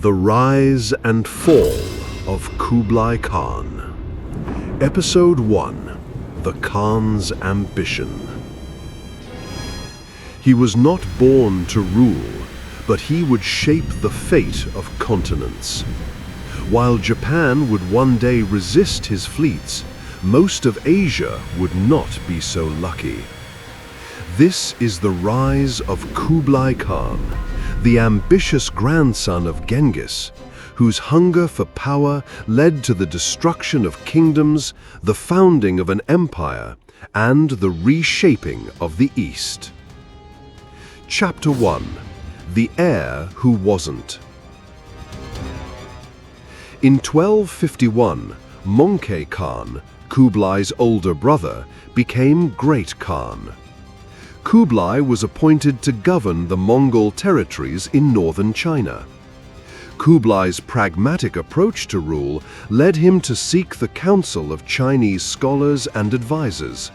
The Rise and Fall of Kublai Khan. Episode 1. The Khan's Ambition. He was not born to rule, but he would shape the fate of continents. While Japan would one day resist his fleets, most of Asia would not be so lucky. This is the rise of Kublai Khan, the ambitious grandson of Genghis, whose hunger for power led to the destruction of kingdoms, the founding of an empire, and the reshaping of the East. Chapter 1. The Heir Who Wasn't. In 1251, Mongol Khan, Kublai's older brother, became Great Khan. Kublai was appointed to govern the Mongol territories in northern China. Kublai's pragmatic approach to rule led him to seek the counsel of Chinese scholars and advisors,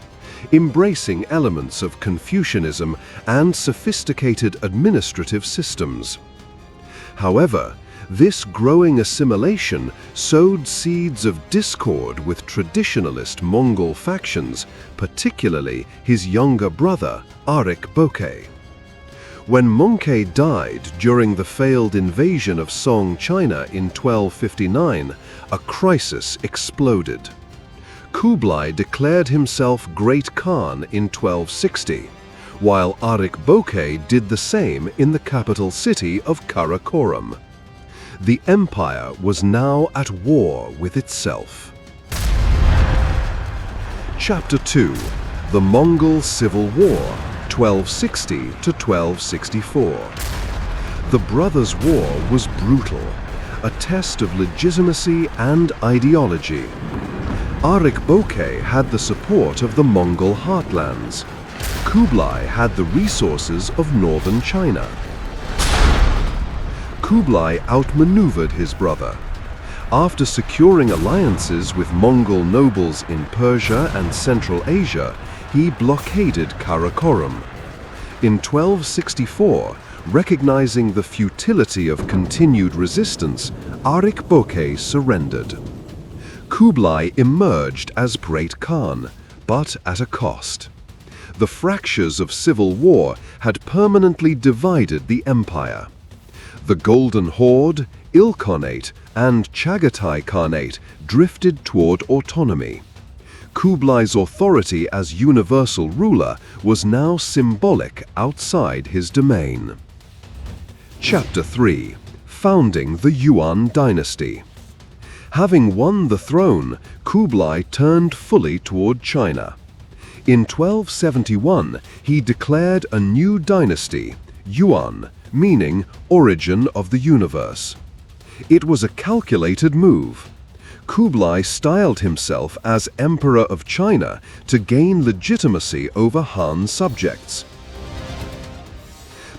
embracing elements of Confucianism and sophisticated administrative systems. However, this growing assimilation sowed seeds of discord with traditionalist Mongol factions, particularly his younger brother, Arik-Bokay. When Mongke died during the failed invasion of Song China in 1259, a crisis exploded. Kublai declared himself Great Khan in 1260, while Arik-Bokay did the same in the capital city of Karakoram. The empire was now at war with itself. Chapter 2. The Mongol Civil War, 1260 to 1264. The Brothers' War was brutal, a test of legitimacy and ideology. Arik-Bokay had the support of the Mongol heartlands. Kublai had the resources of northern China. Kublai outmaneuvered his brother. After securing alliances with Mongol nobles in Persia and Central Asia, he blockaded Karakoram. In 1264, recognizing the futility of continued resistance, Arik-Bokay surrendered. Kublai emerged as Great Khan, but at a cost. The fractures of civil war had permanently divided the empire. The Golden Horde, Ilkhanate, and Chagatai Khanate drifted toward autonomy. Kublai's authority as universal ruler was now symbolic outside his domain. Chapter 3. Founding the Yuan Dynasty. Having won the throne, Kublai turned fully toward China. In 1271, he declared a new dynasty, Yuan, meaning origin of the universe. It was a calculated move. Kublai styled himself as Emperor of China to gain legitimacy over Han subjects.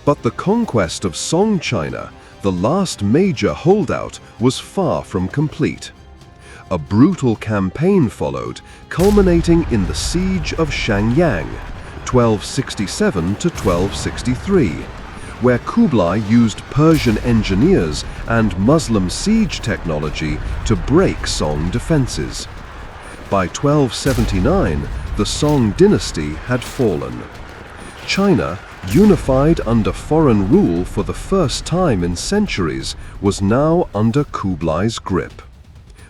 But the conquest of Song China, the last major holdout, was far from complete. A brutal campaign followed, culminating in the Siege of Shangyang, 1267 to 1263. Where Kublai used Persian engineers and Muslim siege technology to break Song defenses. By 1279, the Song dynasty had fallen. China, unified under foreign rule for the first time in centuries, was now under Kublai's grip.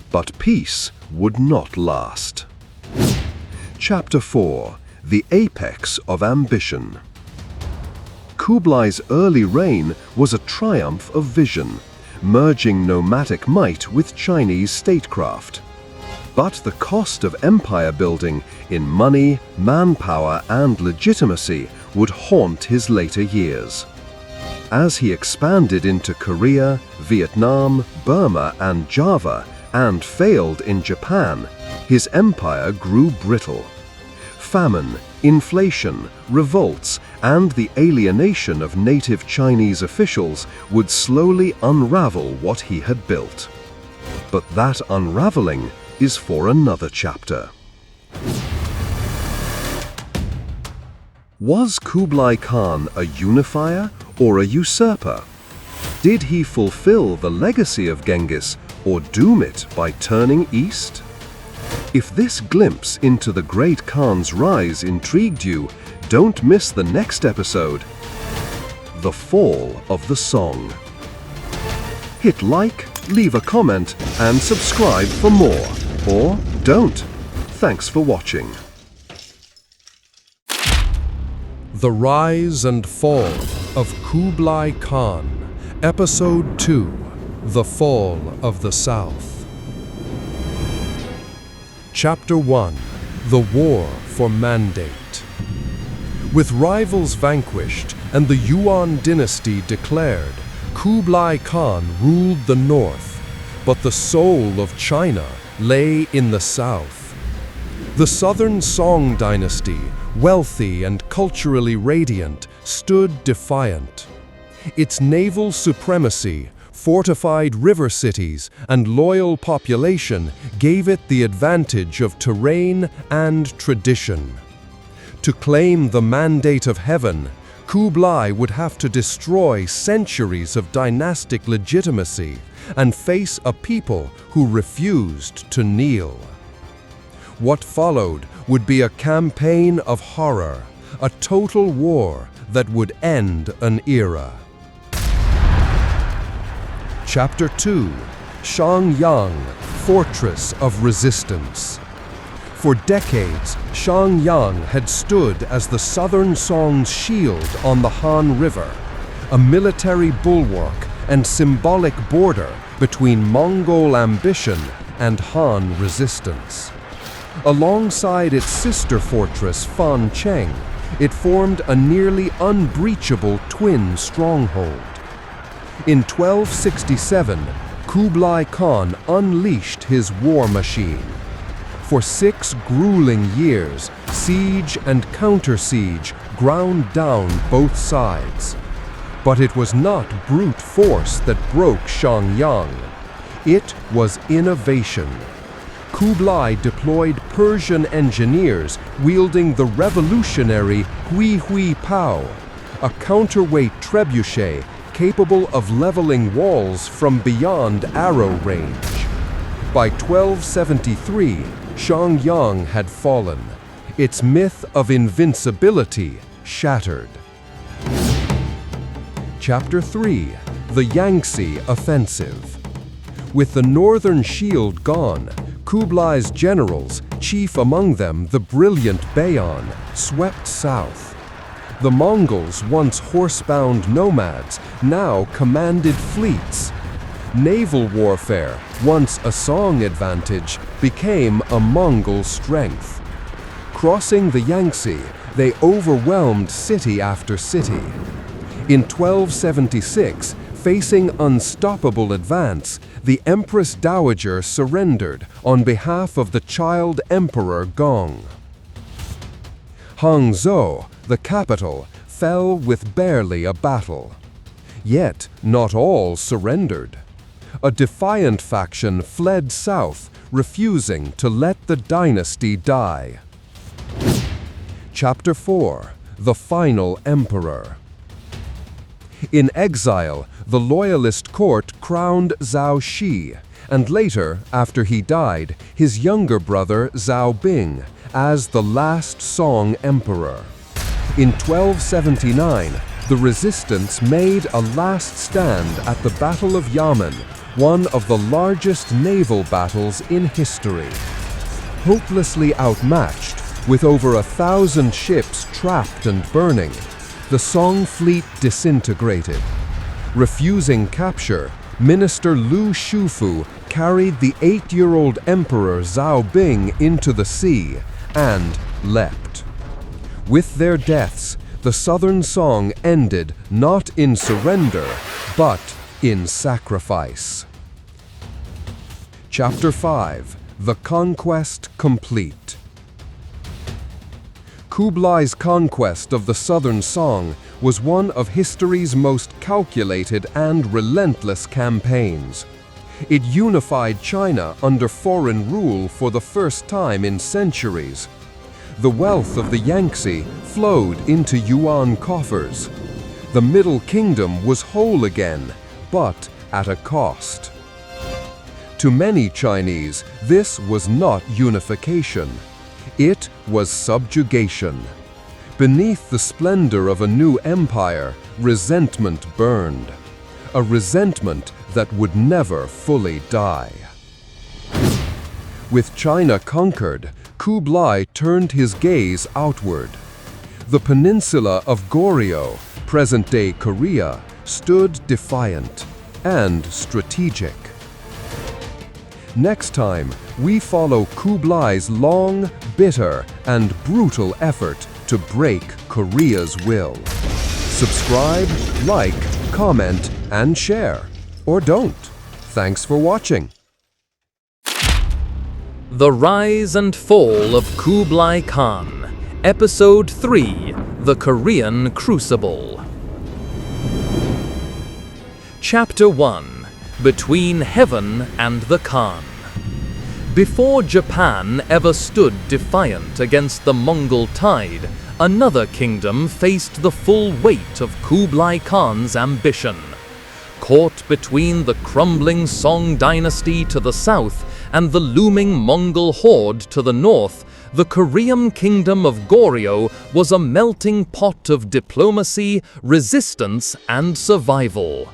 But peace would not last. Chapter 4. The Apex of Ambition. Kublai's early reign was a triumph of vision, merging nomadic might with Chinese statecraft. But the cost of empire building in money, manpower, and legitimacy would haunt his later years. As he expanded into Korea, Vietnam, Burma, and Java, and failed in Japan, his empire grew brittle. Famine, inflation, revolts, and the alienation of native Chinese officials would slowly unravel what he had built. But that unraveling is for another chapter. Was Kublai Khan a unifier or a usurper? Did he fulfill the legacy of Genghis or doom it by turning east? If this glimpse into the great Khan's rise intrigued you, don't miss the next episode, The Fall of the Song. Hit like, leave a comment, and subscribe for more. Or don't. Thanks for watching. The Rise and Fall of Kublai Khan, Episode 2, The Fall of the South. Chapter 1, The War for Mandate. With rivals vanquished and the Yuan Dynasty declared, Kublai Khan ruled the north, but the soul of China lay in the south. The southern Song dynasty, wealthy and culturally radiant, stood defiant. Its naval supremacy, fortified river cities, and loyal population gave it the advantage of terrain and tradition. To claim the mandate of heaven, Kublai would have to destroy centuries of dynastic legitimacy and face a people who refused to kneel. What followed would be a campaign of horror, a total war that would end an era. Chapter 2, Xiangyang, Fortress of Resistance. For decades, Xiangyang had stood as the southern Song's shield on the Han River, a military bulwark and symbolic border between Mongol ambition and Han resistance. Alongside its sister fortress Fancheng, it formed a nearly unbreachable twin stronghold. In 1267, Kublai Khan unleashed his war machine. For 6 grueling years, siege and counter-siege ground down both sides. But it was not brute force that broke Xiangyang. It was innovation. Kublai deployed Persian engineers wielding the revolutionary Hui Pao, a counterweight trebuchet capable of leveling walls from beyond arrow range. By 1273, Xiangyang had fallen, its myth of invincibility shattered. Chapter 3, The Yangtze Offensive. With the northern shield gone, Kublai's generals, chief among them the brilliant Bayan, swept south. The Mongols, once horse-bound nomads, now commanded fleets. Naval warfare, once a Song advantage, became a Mongol strength. Crossing the Yangtze, they overwhelmed city after city. In 1276, facing unstoppable advance, the Empress Dowager surrendered on behalf of the child Emperor Gong. Hangzhou, the capital, fell with barely a battle. Yet not all surrendered. A defiant faction fled south, refusing to let the dynasty die. Chapter 4, The Final Emperor. In exile, the loyalist court crowned Zhao Shi, and later, after he died, his younger brother Zhao Bing, as the last Song emperor. In 1279, the resistance made a last stand at the Battle of Yamen, one of the largest naval battles in history. Hopelessly outmatched, with over 1,000 ships trapped and burning, the Song fleet disintegrated. Refusing capture, Minister Lu Shufu carried the 8-year-old Emperor Zhao Bing into the sea and leapt. With their deaths, the Southern Song ended not in surrender, but in sacrifice. Chapter 5, The Conquest Complete. Kublai's conquest of the Southern Song was one of history's most calculated and relentless campaigns. It unified China under foreign rule for the first time in centuries. The wealth of the Yangtze flowed into Yuan coffers. The Middle Kingdom was whole again, but at a cost. To many Chinese, this was not unification. It was subjugation. Beneath the splendor of a new empire, resentment burned. A resentment that would never fully die. With China conquered, Kublai turned his gaze outward. The peninsula of Goryeo, present-day Korea, stood defiant and strategic. Next time, we follow Kublai's long, bitter, and brutal effort to break Korea's will. Subscribe, like, comment, and share. Or don't. Thanks for watching. The Rise and Fall of Kublai Khan, Episode 3, The Korean Crucible. Chapter 1, Between Heaven and the Khan. Before Japan ever stood defiant against the Mongol tide, another kingdom faced the full weight of Kublai Khan's ambition. Caught between the crumbling Song dynasty to the south and the looming Mongol horde to the north, the Korean kingdom of Goryeo was a melting pot of diplomacy, resistance, and survival.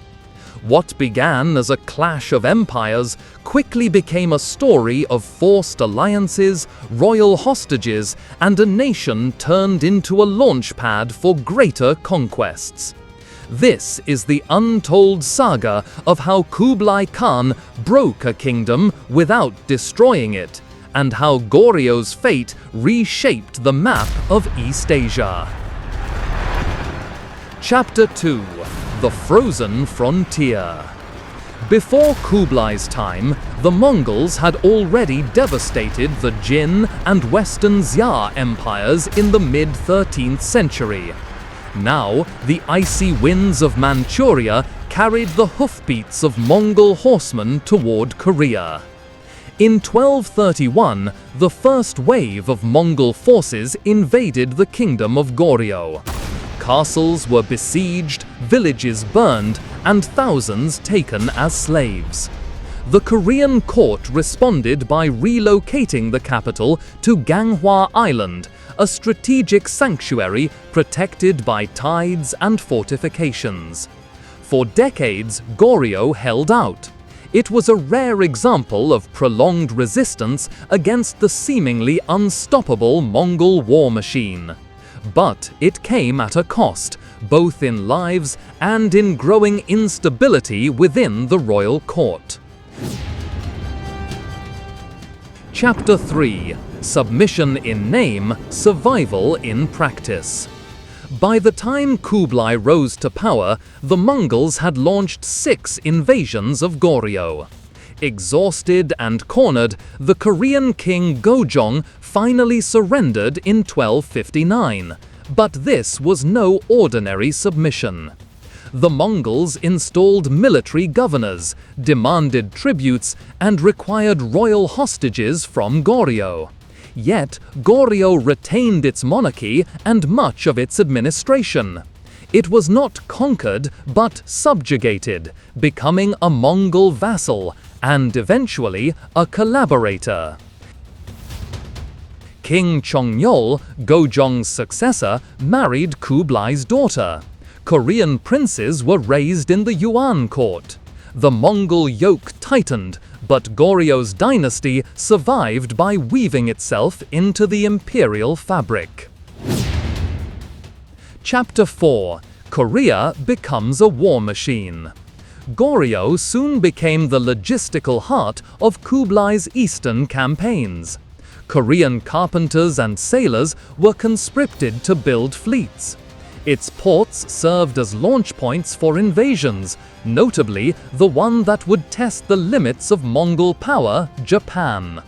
What began as a clash of empires quickly became a story of forced alliances, royal hostages, and a nation turned into a launchpad for greater conquests. This is the untold saga of how Kublai Khan broke a kingdom without destroying it, and how Goryeo's fate reshaped the map of East Asia. Chapter 2, The Frozen Frontier. Before Kublai's time, the Mongols had already devastated the Jin and Western Xia empires in the mid-13th century. Now, the icy winds of Manchuria carried the hoofbeats of Mongol horsemen toward Korea. In 1231, the first wave of Mongol forces invaded the kingdom of Goryeo. Castles were besieged, villages burned, and thousands taken as slaves. The Korean court responded by relocating the capital to Ganghwa Island, a strategic sanctuary protected by tides and fortifications. For decades, Goryeo held out. It was a rare example of prolonged resistance against the seemingly unstoppable Mongol war machine. But it came at a cost, both in lives and in growing instability within the royal court. Chapter 3, Submission in Name, Survival in Practice. By the time Kublai rose to power, the Mongols had launched 6 invasions of Goryeo. Exhausted and cornered, the Korean king Gojong finally surrendered in 1259. But this was no ordinary submission. The Mongols installed military governors, demanded tributes, and required royal hostages from Goryeo. Yet, Goryeo retained its monarchy and much of its administration. It was not conquered, but subjugated, becoming a Mongol vassal, and eventually a collaborator. King Chongnyeol, Gojong's successor, married Kublai's daughter. Korean princes were raised in the Yuan court. The Mongol yoke tightened, but Goryeo's dynasty survived by weaving itself into the imperial fabric. Chapter 4, Korea becomes a war machine. Goryeo soon became the logistical heart of Kublai's eastern campaigns. Korean carpenters and sailors were conscripted to build fleets. Its ports served as launch points for invasions, notably the one that would test the limits of Mongol power, Japan.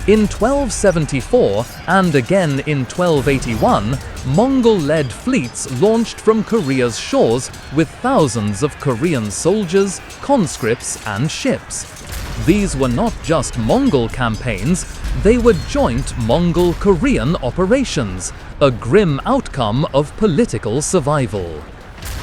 In 1274 and again in 1281, Mongol-led fleets launched from Korea's shores with thousands of Korean soldiers, conscripts, and ships. These were not just Mongol campaigns, they were joint Mongol-Korean operations, a grim outcome of political survival.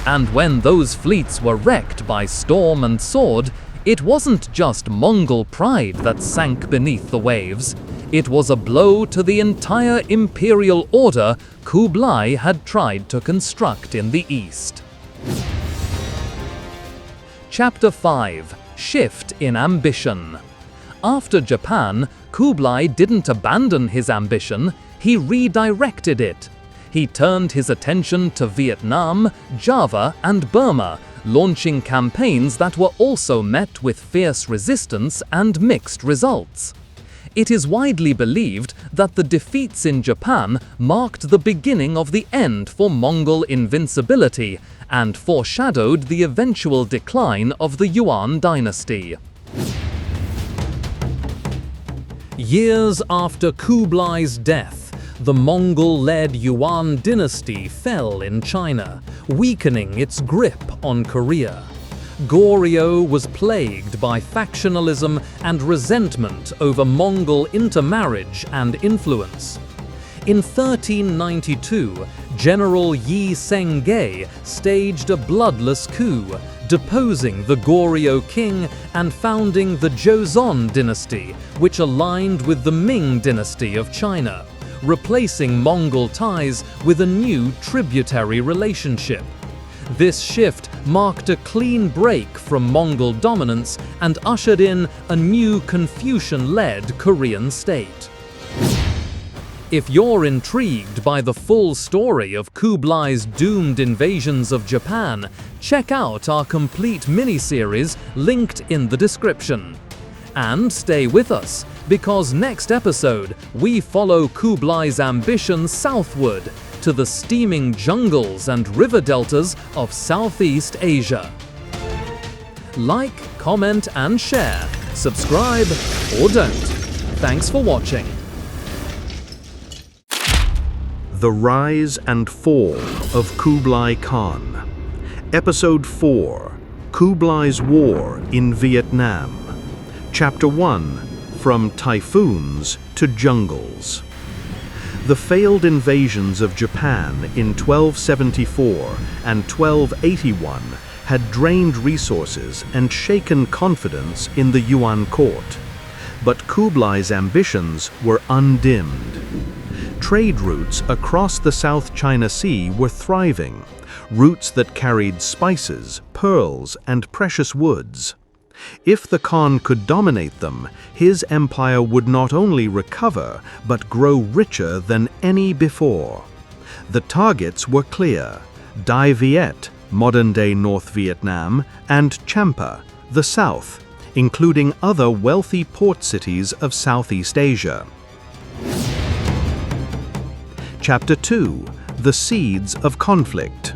And when those fleets were wrecked by storm and sword, it wasn't just Mongol pride that sank beneath the waves. It was a blow to the entire imperial order Kublai had tried to construct in the east. Chapter 5: Shift in Ambition. After Japan, Kublai didn't abandon his ambition, he redirected it. He turned his attention to Vietnam, Java, and Burma, launching campaigns that were also met with fierce resistance and mixed results. It is widely believed that the defeats in Japan marked the beginning of the end for Mongol invincibility and foreshadowed the eventual decline of the Yuan Dynasty. Years after Kublai's death, the Mongol-led Yuan Dynasty fell in China, weakening its grip on Korea. Goryeo was plagued by factionalism and resentment over Mongol intermarriage and influence. In 1392, General Yi Sengge staged a bloodless coup, deposing the Goryeo king and founding the Joseon dynasty, which aligned with the Ming dynasty of China, replacing Mongol ties with a new tributary relationship. This shift marked a clean break from Mongol dominance and ushered in a new Confucian-led Korean state. If you're intrigued by the full story of Kublai's doomed invasions of Japan, check out our complete miniseries linked in the description. And stay with us, because next episode we follow Kublai's ambition southward to the steaming jungles and river deltas of Southeast Asia. Like, comment and share, subscribe or don't. Thanks for watching. The Rise and Fall of Kublai Khan. Episode 4, Kublai's War in Vietnam. Chapter 1, From Typhoons to Jungles. The failed invasions of Japan in 1274 and 1281 had drained resources and shaken confidence in the Yuan court. But Kublai's ambitions were undimmed. Trade routes across the South China Sea were thriving, routes that carried spices, pearls, and precious woods. If the Khan could dominate them, his empire would not only recover, but grow richer than any before. The targets were clear: Dai Viet, modern-day North Vietnam, and Champa, the south, including other wealthy port cities of Southeast Asia. Chapter 2: The Seeds of Conflict.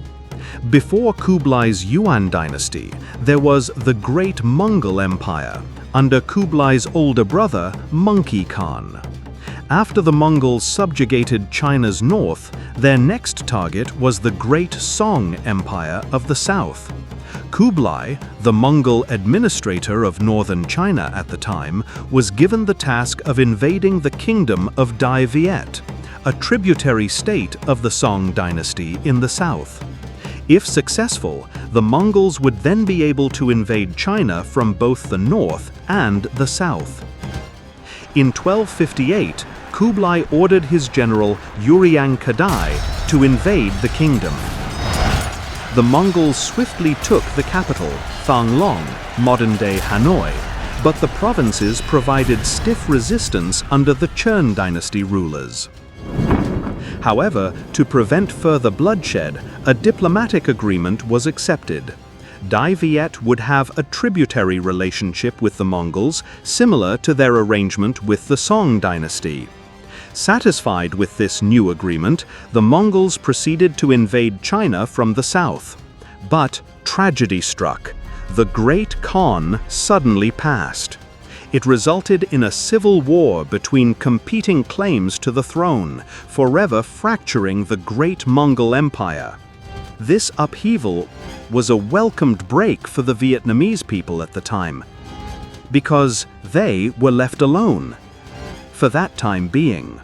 Before Kublai's Yuan dynasty, there was the Great Mongol Empire, under Kublai's older brother, Monkey Khan. After the Mongols subjugated China's north, their next target was the Great Song Empire of the south. Kublai, the Mongol administrator of northern China at the time, was given the task of invading the kingdom of Dai Viet, a tributary state of the Song dynasty in the south. If successful, the Mongols would then be able to invade China from both the north and the south. In 1258, Kublai ordered his general Uriang Khedai to invade the kingdom. The Mongols swiftly took the capital, Thonglong, modern-day Hanoi, but the provinces provided stiff resistance under the Chern dynasty rulers. However, to prevent further bloodshed, a diplomatic agreement was accepted. Dai Viet would have a tributary relationship with the Mongols, similar to their arrangement with the Song dynasty. Satisfied with this new agreement, the Mongols proceeded to invade China from the south. But tragedy struck. The Great Khan suddenly passed. It resulted in a civil war between competing claims to the throne, forever fracturing the Great Mongol Empire. This upheaval was a welcomed break for the Vietnamese people at the time, because they were left alone, for that time being.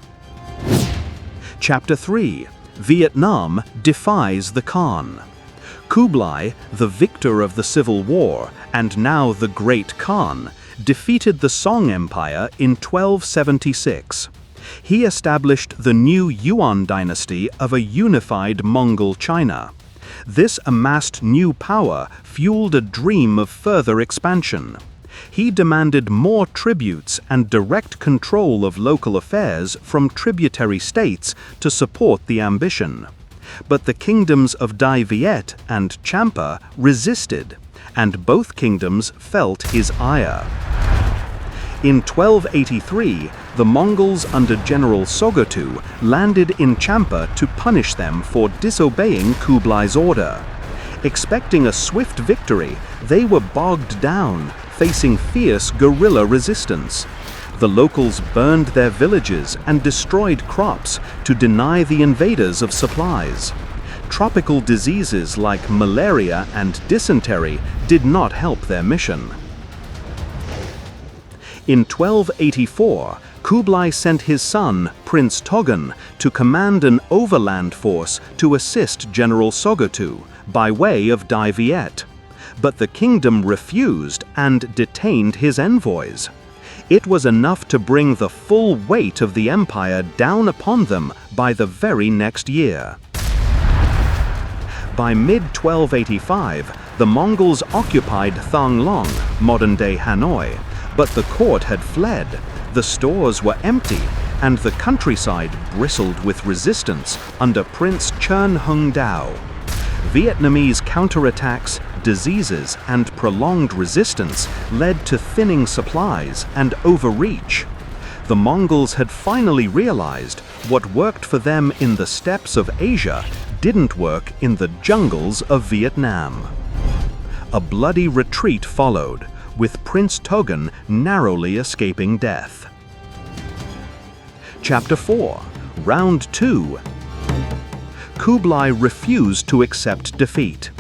Chapter 3: Vietnam defies the Khan. Kublai, the victor of the civil war and now the Great Khan, defeated the Song Empire in 1276. He established the new Yuan Dynasty of a unified Mongol China. This amassed new power fueled a dream of further expansion. He demanded more tributes and direct control of local affairs from tributary states to support the ambition. But the kingdoms of Dai Viet and Champa resisted, and both kingdoms felt his ire. In 1283, the Mongols under General Sogotu landed in Champa to punish them for disobeying Kublai's order. Expecting a swift victory, they were bogged down, facing fierce guerrilla resistance. The locals burned their villages and destroyed crops to deny the invaders of supplies. Tropical diseases like malaria and dysentery did not help their mission. In 1284, Kublai sent his son, Prince Togun, to command an overland force to assist General Sogotu by way of Dai Viet. But the kingdom refused and detained his envoys. It was enough to bring the full weight of the empire down upon them by the very next year. By mid-1285, the Mongols occupied Thonglong, modern-day Hanoi, but the court had fled, the stores were empty, and the countryside bristled with resistance under Prince Chern Hung Dao. Vietnamese counterattacks, diseases, and prolonged resistance led to thinning supplies and overreach. The Mongols had finally realized what worked for them in the steppes of Asia didn't work in the jungles of Vietnam. A bloody retreat followed, with Prince Togun narrowly escaping death. Chapter 4. Round 2. Kublai refused to accept defeat.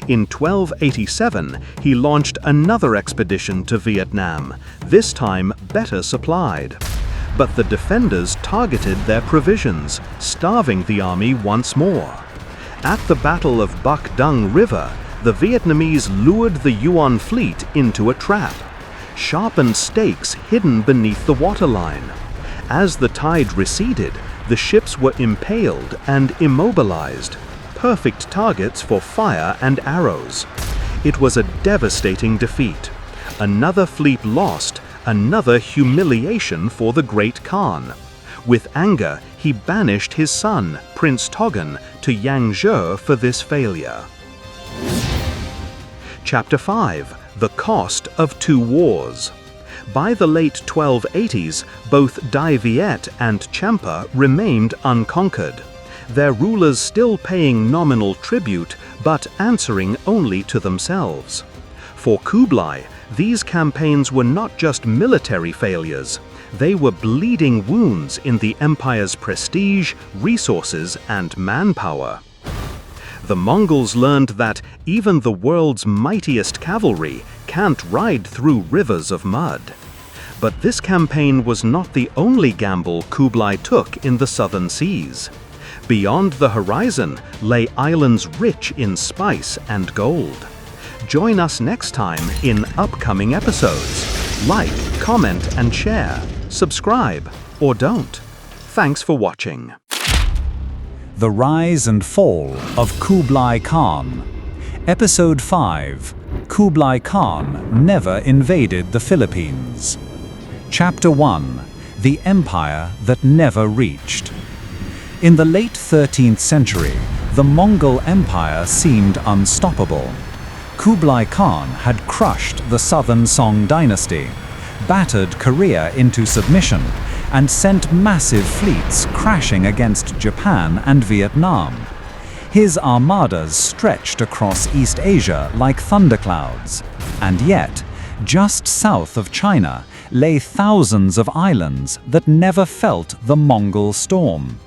In 1287, he launched another expedition to Vietnam, this time better supplied. But the defenders targeted their provisions, starving the army once more. At the Battle of Bac Dung River, the Vietnamese lured the Yuan fleet into a trap. Sharpened stakes hidden beneath the waterline. As the tide receded, the ships were impaled and immobilized, perfect targets for fire and arrows. It was a devastating defeat. Another fleet lost, another humiliation for the Great Khan. With anger, he banished his son, Prince Togun, to Yangzhou for this failure. Chapter 5. The Cost of Two Wars. By the late 1280s, both Dai Viet and Champa remained unconquered, their rulers still paying nominal tribute but answering only to themselves. For Kublai, these campaigns were not just military failures, they were bleeding wounds in the empire's prestige, resources, and manpower. The Mongols learned that even the world's mightiest cavalry can't ride through rivers of mud. But this campaign was not the only gamble Kublai took in the southern seas. Beyond the horizon lay islands rich in spice and gold. Join us next time in upcoming episodes. Like, comment, and share. Subscribe, or don't. Thanks for watching. The Rise and Fall of Kublai Khan. Episode 5. Kublai Khan never invaded the Philippines. Chapter 1. The Empire that never reached. In the late 13th century, the Mongol Empire seemed unstoppable. Kublai Khan had crushed the southern Song dynasty, battered Korea into submission, and sent massive fleets crashing against Japan and Vietnam. His armadas stretched across East Asia like thunderclouds, and yet, just south of China, lay thousands of islands that never felt the Mongol storm.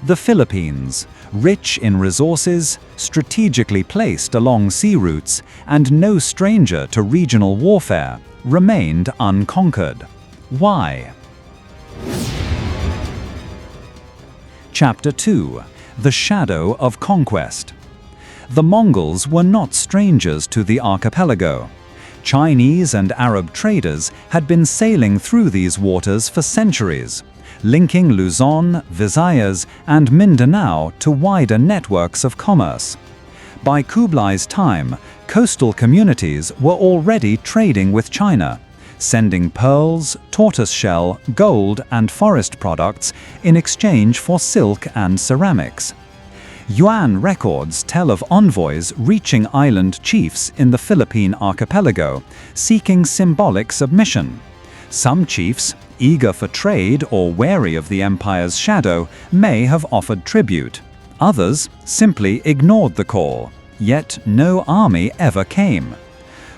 The Philippines, rich in resources, strategically placed along sea routes, and no stranger to regional warfare, remained unconquered. Why? Chapter 2. The Shadow of Conquest. The Mongols were not strangers to the archipelago. Chinese and Arab traders had been sailing through these waters for centuries, linking Luzon, Visayas, and Mindanao to wider networks of commerce. By Kublai's time, coastal communities were already trading with China, sending pearls, tortoiseshell, gold, and forest products in exchange for silk and ceramics. Yuan records tell of envoys reaching island chiefs in the Philippine archipelago, seeking symbolic submission. Some chiefs, eager for trade or wary of the empire's shadow, may have offered tribute. Others simply ignored the call, yet no army ever came.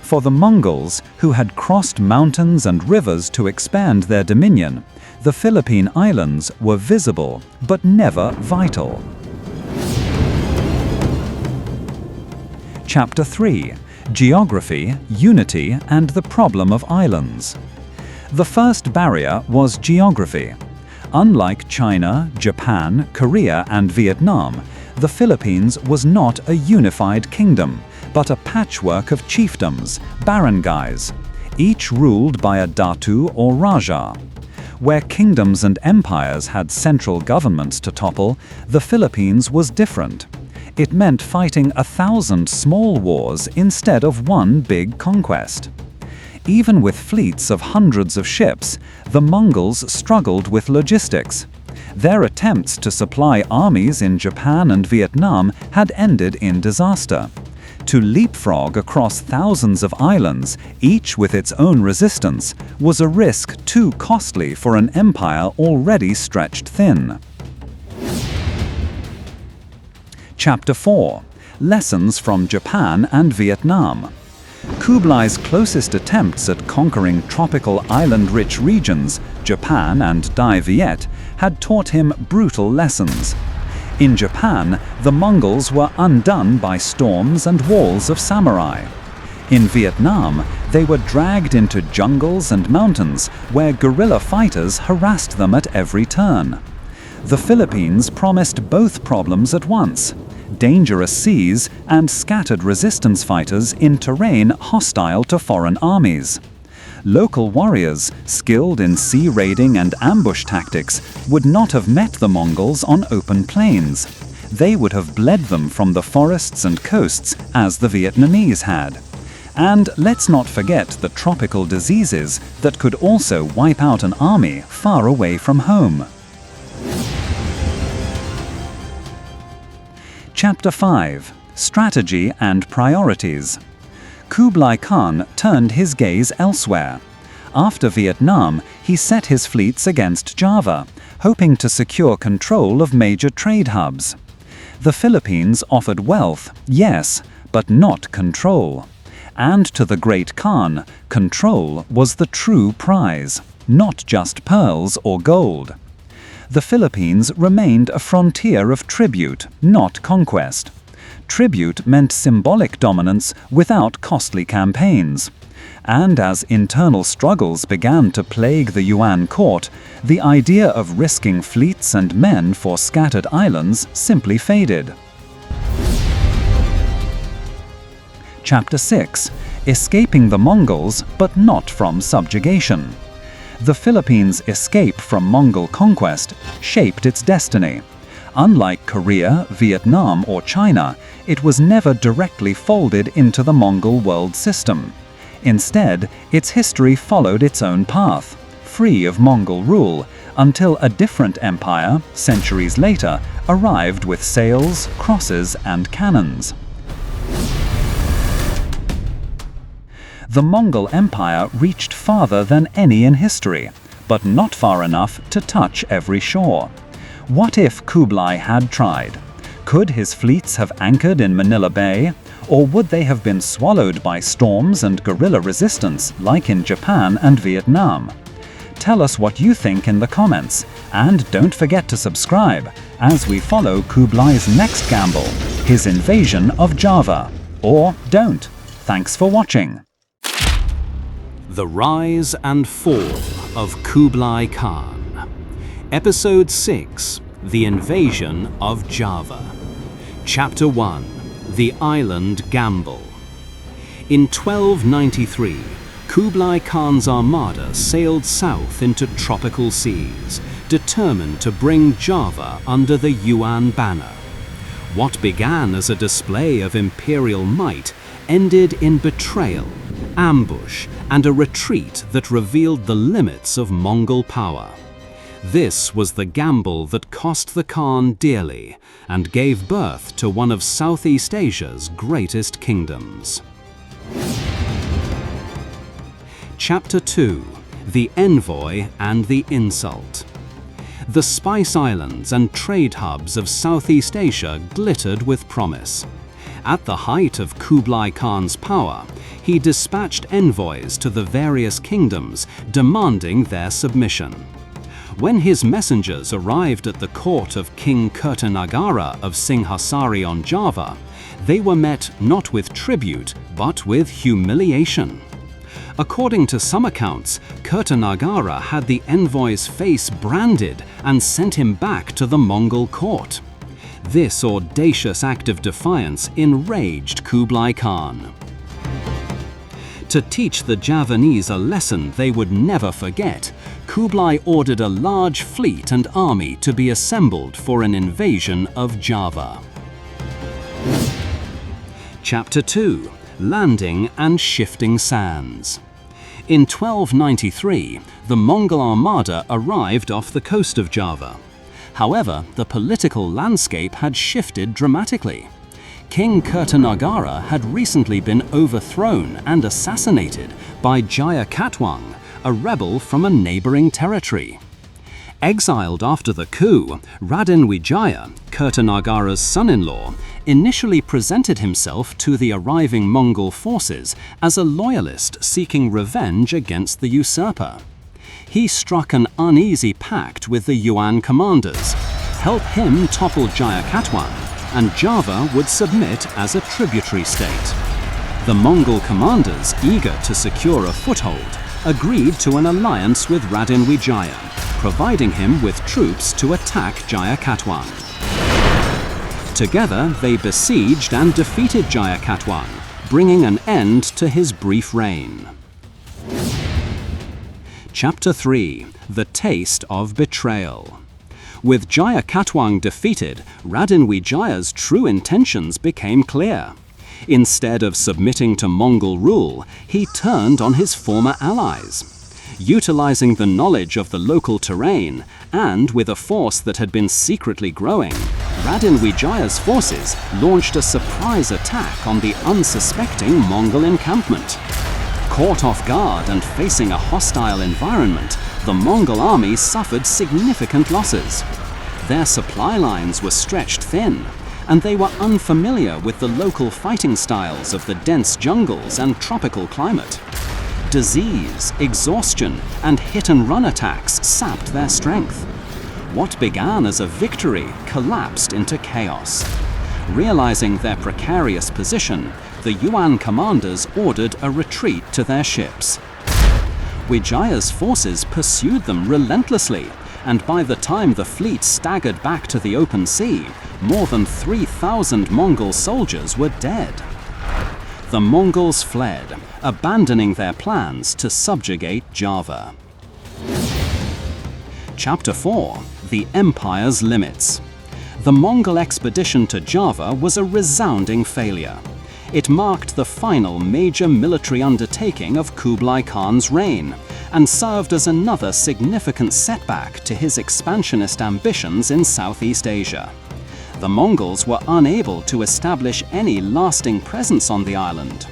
For the Mongols, who had crossed mountains and rivers to expand their dominion, the Philippine Islands were visible but never vital. Chapter 3: Geography, Unity, and the Problem of Islands. The first barrier was geography. Unlike China, Japan, Korea, and Vietnam, the Philippines was not a unified kingdom, but a patchwork of chiefdoms, barangays, each ruled by a datu or raja. Where kingdoms and empires had central governments to topple, the Philippines was different. It meant fighting 1,000 small wars instead of one big conquest. Even with fleets of hundreds of ships, the Mongols struggled with logistics. Their attempts to supply armies in Japan and Vietnam had ended in disaster. To leapfrog across thousands of islands, each with its own resistance, was a risk too costly for an empire already stretched thin. Chapter 4: Lessons from Japan and Vietnam. Kublai's closest attempts at conquering tropical island-rich regions, Japan and Dai Viet, had taught him brutal lessons. In Japan, the Mongols were undone by storms and walls of samurai. In Vietnam, they were dragged into jungles and mountains where guerrilla fighters harassed them at every turn. The Philippines promised both problems at once: dangerous seas and scattered resistance fighters in terrain hostile to foreign armies. Local warriors, skilled in sea raiding and ambush tactics, would not have met the Mongols on open plains. They would have bled them from the forests and coasts as the Vietnamese had. And let's not forget the tropical diseases that could also wipe out an army far away from home. Chapter 5: Strategy and Priorities. Kublai Khan turned his gaze elsewhere. After Vietnam, he set his fleets against Java, hoping to secure control of major trade hubs. The Philippines offered wealth, yes, but not control. And to the great Khan, control was the true prize, not just pearls or gold. The Philippines remained a frontier of tribute, not conquest. Tribute meant symbolic dominance without costly campaigns. And as internal struggles began to plague the Yuan court, the idea of risking fleets and men for scattered islands simply faded. Chapter 6: Escaping the Mongols, but not from subjugation. The Philippines' escape from Mongol conquest shaped its destiny. Unlike Korea, Vietnam, or China, it was never directly folded into the Mongol world system. Instead, its history followed its own path, free of Mongol rule, until a different empire, centuries later, arrived with sails, crosses, and cannons. The Mongol Empire reached farther than any in history, but not far enough to touch every shore. What if Kublai had tried? Could his fleets have anchored in Manila Bay, or would they have been swallowed by storms and guerrilla resistance like in Japan and Vietnam? Tell us what you think in the comments, and don't forget to subscribe as we follow Kublai's next gamble, his invasion of Java. Or don't. Thanks for watching. The Rise and Fall of Kublai Khan. Episode 6: The Invasion of Java. Chapter 1: The Island Gamble. In 1293, Kublai Khan's armada sailed south into tropical seas, determined to bring Java under the Yuan banner. What began as a display of imperial might ended in betrayal, ambush, and a retreat that revealed the limits of Mongol power. This was the gamble that cost the Khan dearly and gave birth to one of Southeast Asia's greatest kingdoms. Chapter 2: The Envoy and the Insult. The Spice Islands and trade hubs of Southeast Asia glittered with promise. At the height of Kublai Khan's power, he dispatched envoys to the various kingdoms demanding their submission. When his messengers arrived at the court of King Kertanagara of Singhasari on Java, they were met not with tribute but with humiliation. According to some accounts, Kertanagara had the envoy's face branded and sent him back to the Mongol court. This audacious act of defiance enraged Kublai Khan. To teach the Javanese a lesson they would never forget, Kublai ordered a large fleet and army to be assembled for an invasion of Java. Chapter 2: Landing and Shifting Sands. In 1293, the Mongol armada arrived off the coast of Java. However, the political landscape had shifted dramatically. King Kertanagara had recently been overthrown and assassinated by Jaya Katwang, a rebel from a neighboring territory. Exiled after the coup, Raden Wijaya, Kertanagara's son-in-law, initially presented himself to the arriving Mongol forces as a loyalist seeking revenge against the usurper. He struck an uneasy pact with the Yuan commanders: help him topple Jaya Katwang, and Java would submit as a tributary state. The Mongol commanders, eager to secure a foothold, agreed to an alliance with Raden Wijaya, providing him with troops to attack Jaya Katwang. Together, they besieged and defeated Jaya Katwang, bringing an end to his brief reign. Chapter 3: The Taste of Betrayal. With Jaya Katwang defeated, Raden Wijaya's true intentions became clear. Instead of submitting to Mongol rule, he turned on his former allies. Utilizing the knowledge of the local terrain, and with a force that had been secretly growing, Raden Wijaya's forces launched a surprise attack on the unsuspecting Mongol encampment. Caught off guard and facing a hostile environment, the Mongol army suffered significant losses. Their supply lines were stretched thin, and they were unfamiliar with the local fighting styles of the dense jungles and tropical climate. Disease, exhaustion, and hit-and-run attacks sapped their strength. What began as a victory collapsed into chaos. Realizing their precarious position, the Yuan commanders ordered a retreat to their ships. Wijaya's forces pursued them relentlessly, and by the time the fleet staggered back to the open sea, more than 3,000 Mongol soldiers were dead. The Mongols fled, abandoning their plans to subjugate Java. Chapter 4: The Empire's Limits. The Mongol expedition to Java was a resounding failure. It marked the final major military undertaking of Kublai Khan's reign, and served as another significant setback to his expansionist ambitions in Southeast Asia. The Mongols were unable to establish any lasting presence on the island.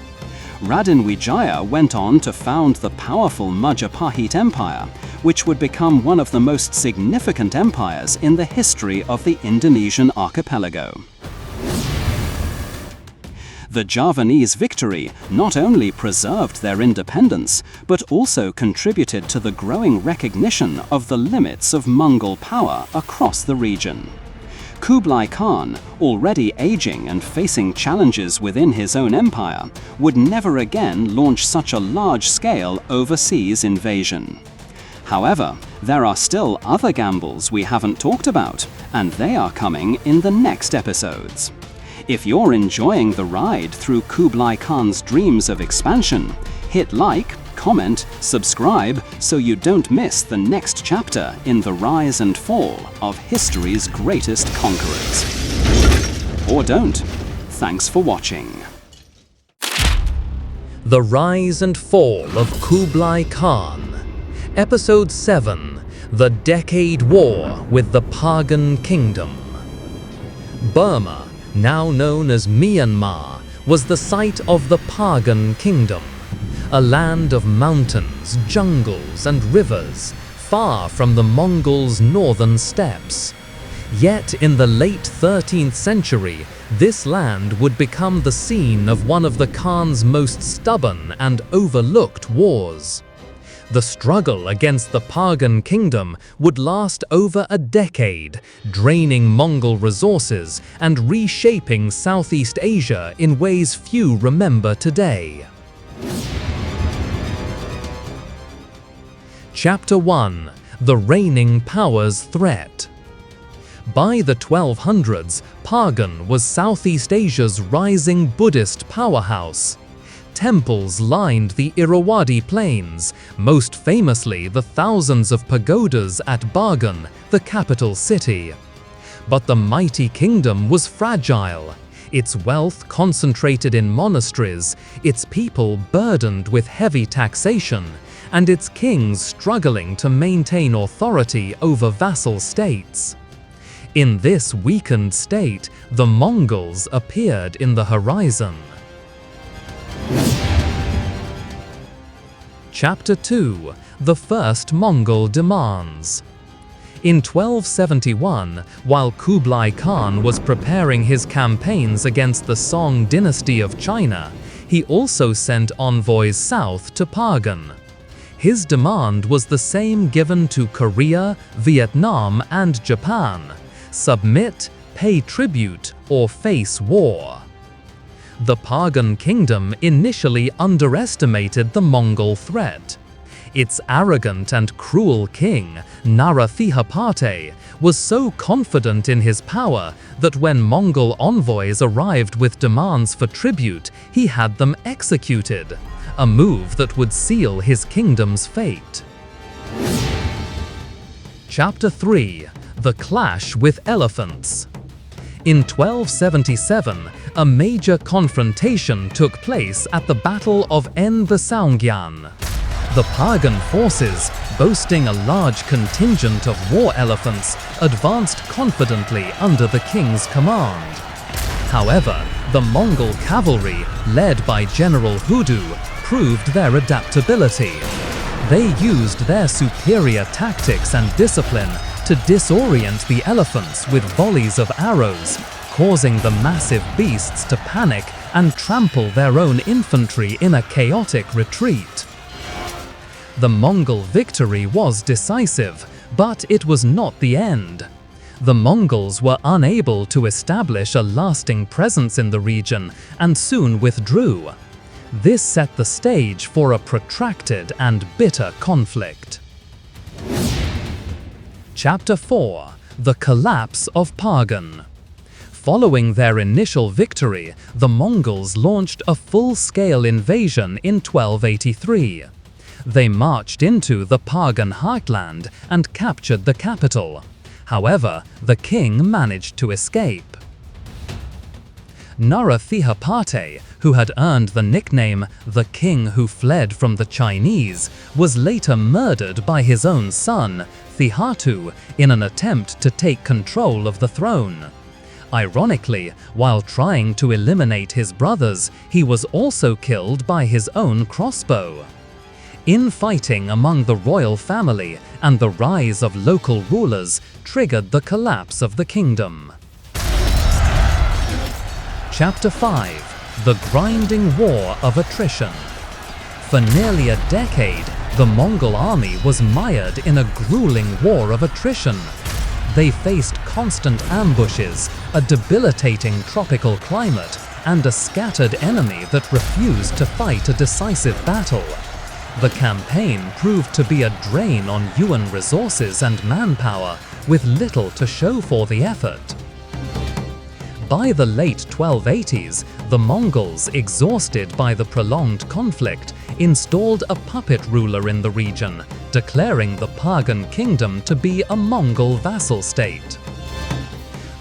Raden Wijaya went on to found the powerful Majapahit Empire, which would become one of the most significant empires in the history of the Indonesian archipelago. The Javanese victory not only preserved their independence, but also contributed to the growing recognition of the limits of Mongol power across the region. Kublai Khan, already aging and facing challenges within his own empire, would never again launch such a large-scale overseas invasion. However, there are still other gambles we haven't talked about, and they are coming in the next episodes. If you're enjoying the ride through Kublai Khan's dreams of expansion, hit like, comment, subscribe so you don't miss the next chapter in the rise and fall of history's greatest conquerors. Or don't. Thanks for watching. The Rise and Fall of Kublai Khan. Episode 7. The Decade War with the Pagan Kingdom. Burma, now known as Myanmar, was the site of the Pagan Kingdom, a land of mountains, jungles, and rivers, far from the Mongols' northern steppes. Yet in the late 13th century, this land would become the scene of one of the Khan's most stubborn and overlooked wars. The struggle against the Pagan Kingdom would last over a decade, draining Mongol resources and reshaping Southeast Asia in ways few remember today. Chapter 1. The Reigning Power's Threat. By the 1200s, Pagan was Southeast Asia's rising Buddhist powerhouse. Temples lined the Irrawaddy Plains, most famously the thousands of pagodas at Bagan, the capital city. But the mighty kingdom was fragile, its wealth concentrated in monasteries, its people burdened with heavy taxation, and its kings struggling to maintain authority over vassal states. In this weakened state, the Mongols appeared in the horizon. Chapter 2. The First Mongol Demands. In 1271, while Kublai Khan was preparing his campaigns against the Song dynasty of China, he also sent envoys south to Pagan. His demand was the same given to Korea, Vietnam, and Japan: submit, pay tribute, or face war. The Pagan kingdom initially underestimated the Mongol threat. Its arrogant and cruel king, Narathihaparty, was so confident in his power that when Mongol envoys arrived with demands for tribute, he had them executed, a move that would seal his kingdom's fate. Chapter 3. The Clash with Elephants. In 1277, a major confrontation took place at the Battle of Envasangyan. The Pagan forces, boasting a large contingent of war elephants, advanced confidently under the king's command. However, the Mongol cavalry, led by General Hudu, proved their adaptability. They used their superior tactics and discipline to disorient the elephants with volleys of arrows, causing the massive beasts to panic and trample their own infantry in a chaotic retreat. The Mongol victory was decisive, but it was not the end. The Mongols were unable to establish a lasting presence in the region and soon withdrew. This set the stage for a protracted and bitter conflict. Chapter 4. The Collapse of Pagan. Following their initial victory, the Mongols launched a full-scale invasion in 1283. They marched into the Pagan heartland and captured the capital. However, the king managed to escape. Narathihaparty, who had earned the nickname "the king who fled from the Chinese," was later murdered by his own son, Thihatu, in an attempt to take control of the throne. Ironically, while trying to eliminate his brothers, he was also killed by his own crossbow. Infighting among the royal family and the rise of local rulers triggered the collapse of the kingdom. Chapter 5. The Grinding War of Attrition. For nearly a decade, the Mongol army was mired in a grueling war of attrition. They faced constant ambushes, a debilitating tropical climate, and a scattered enemy that refused to fight a decisive battle. The campaign proved to be a drain on Yuan resources and manpower, with little to show for the effort. By the late 1280s, the Mongols, exhausted by the prolonged conflict, installed a puppet ruler in the region, declaring the Pagan kingdom to be a Mongol vassal state.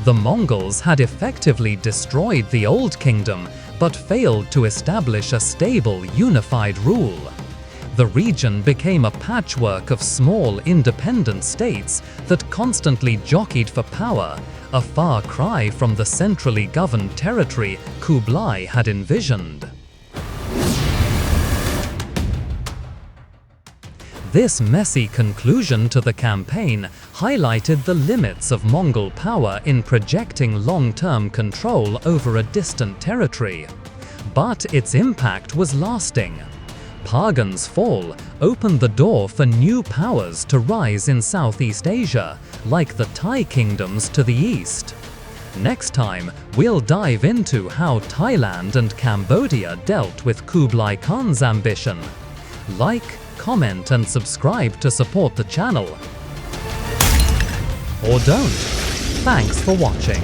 The Mongols had effectively destroyed the old kingdom, but failed to establish a stable, unified rule. The region became a patchwork of small, independent states that constantly jockeyed for power, a far cry from the centrally governed territory Kublai had envisioned. This messy conclusion to the campaign highlighted the limits of Mongol power in projecting long-term control over a distant territory. But its impact was lasting. Pagan's fall opened the door for new powers to rise in Southeast Asia, like the Thai kingdoms to the east. Next time, we'll dive into how Thailand and Cambodia dealt with Kublai Khan's ambition. Like, comment and subscribe to support the channel. Or don't. Thanks for watching.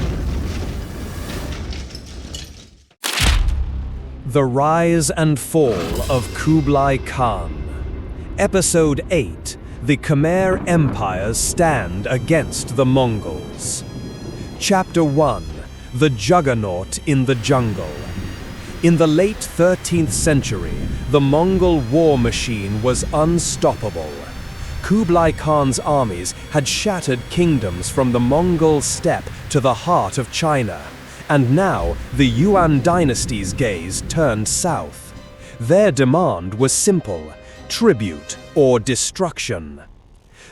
The Rise and Fall of Kublai Khan. Episode 8. The Khmer Empires Stand Against the Mongols. Chapter 1. The Juggernaut in the Jungle. In the late 13th century, the Mongol war machine was unstoppable. Kublai Khan's armies had shattered kingdoms from the Mongol steppe to the heart of China. And now, the Yuan Dynasty's gaze turned south. Their demand was simple: tribute or destruction.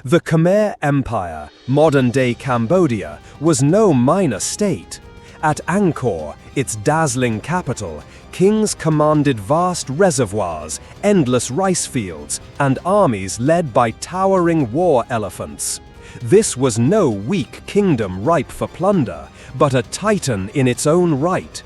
The Khmer Empire, modern-day Cambodia, was no minor state. At Angkor, its dazzling capital, kings commanded vast reservoirs, endless rice fields, and armies led by towering war elephants. This was no weak kingdom ripe for plunder, but a titan in its own right.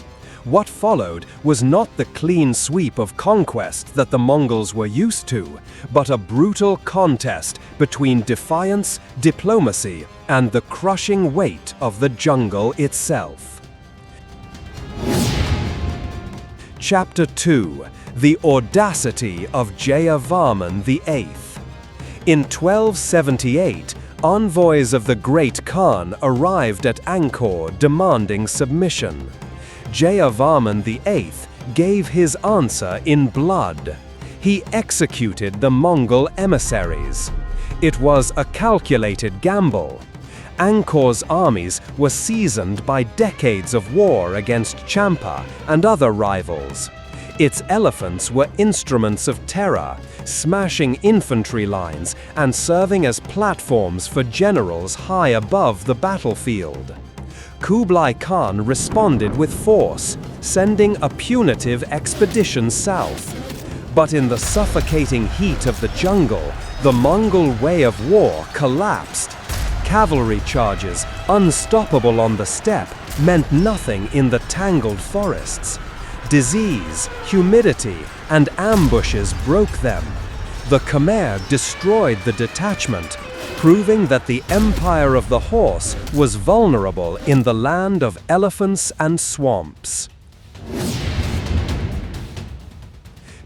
What followed was not the clean sweep of conquest that the Mongols were used to, but a brutal contest between defiance, diplomacy, and the crushing weight of the jungle itself. Chapter 2. The Audacity of Jayavarman VIII. In 1278, envoys of the Great Khan arrived at Angkor demanding submission. Jayavarman VIII gave his answer in blood. He executed the Mongol emissaries. It was a calculated gamble. Angkor's armies were seasoned by decades of war against Champa and other rivals. Its elephants were instruments of terror, smashing infantry lines and serving as platforms for generals high above the battlefield. Kublai Khan responded with force, sending a punitive expedition south. But in the suffocating heat of the jungle, the Mongol way of war collapsed. Cavalry charges, unstoppable on the steppe, meant nothing in the tangled forests. Disease, humidity, and ambushes broke them. The Khmer destroyed the detachment, proving that the empire of the horse was vulnerable in the land of elephants and swamps.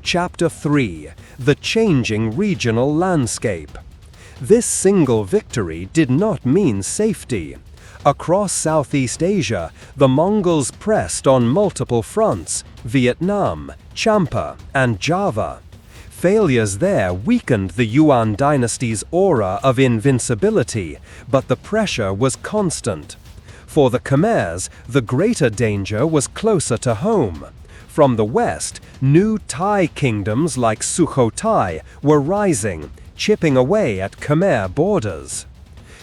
Chapter 3. The Changing Regional Landscape. This single victory did not mean safety. Across Southeast Asia, the Mongols pressed on multiple fronts: Vietnam, Champa, and Java. Failures there weakened the Yuan dynasty's aura of invincibility, but the pressure was constant. For the Khmers, the greater danger was closer to home. From the west, new Thai kingdoms like Sukhothai were rising, chipping away at Khmer borders.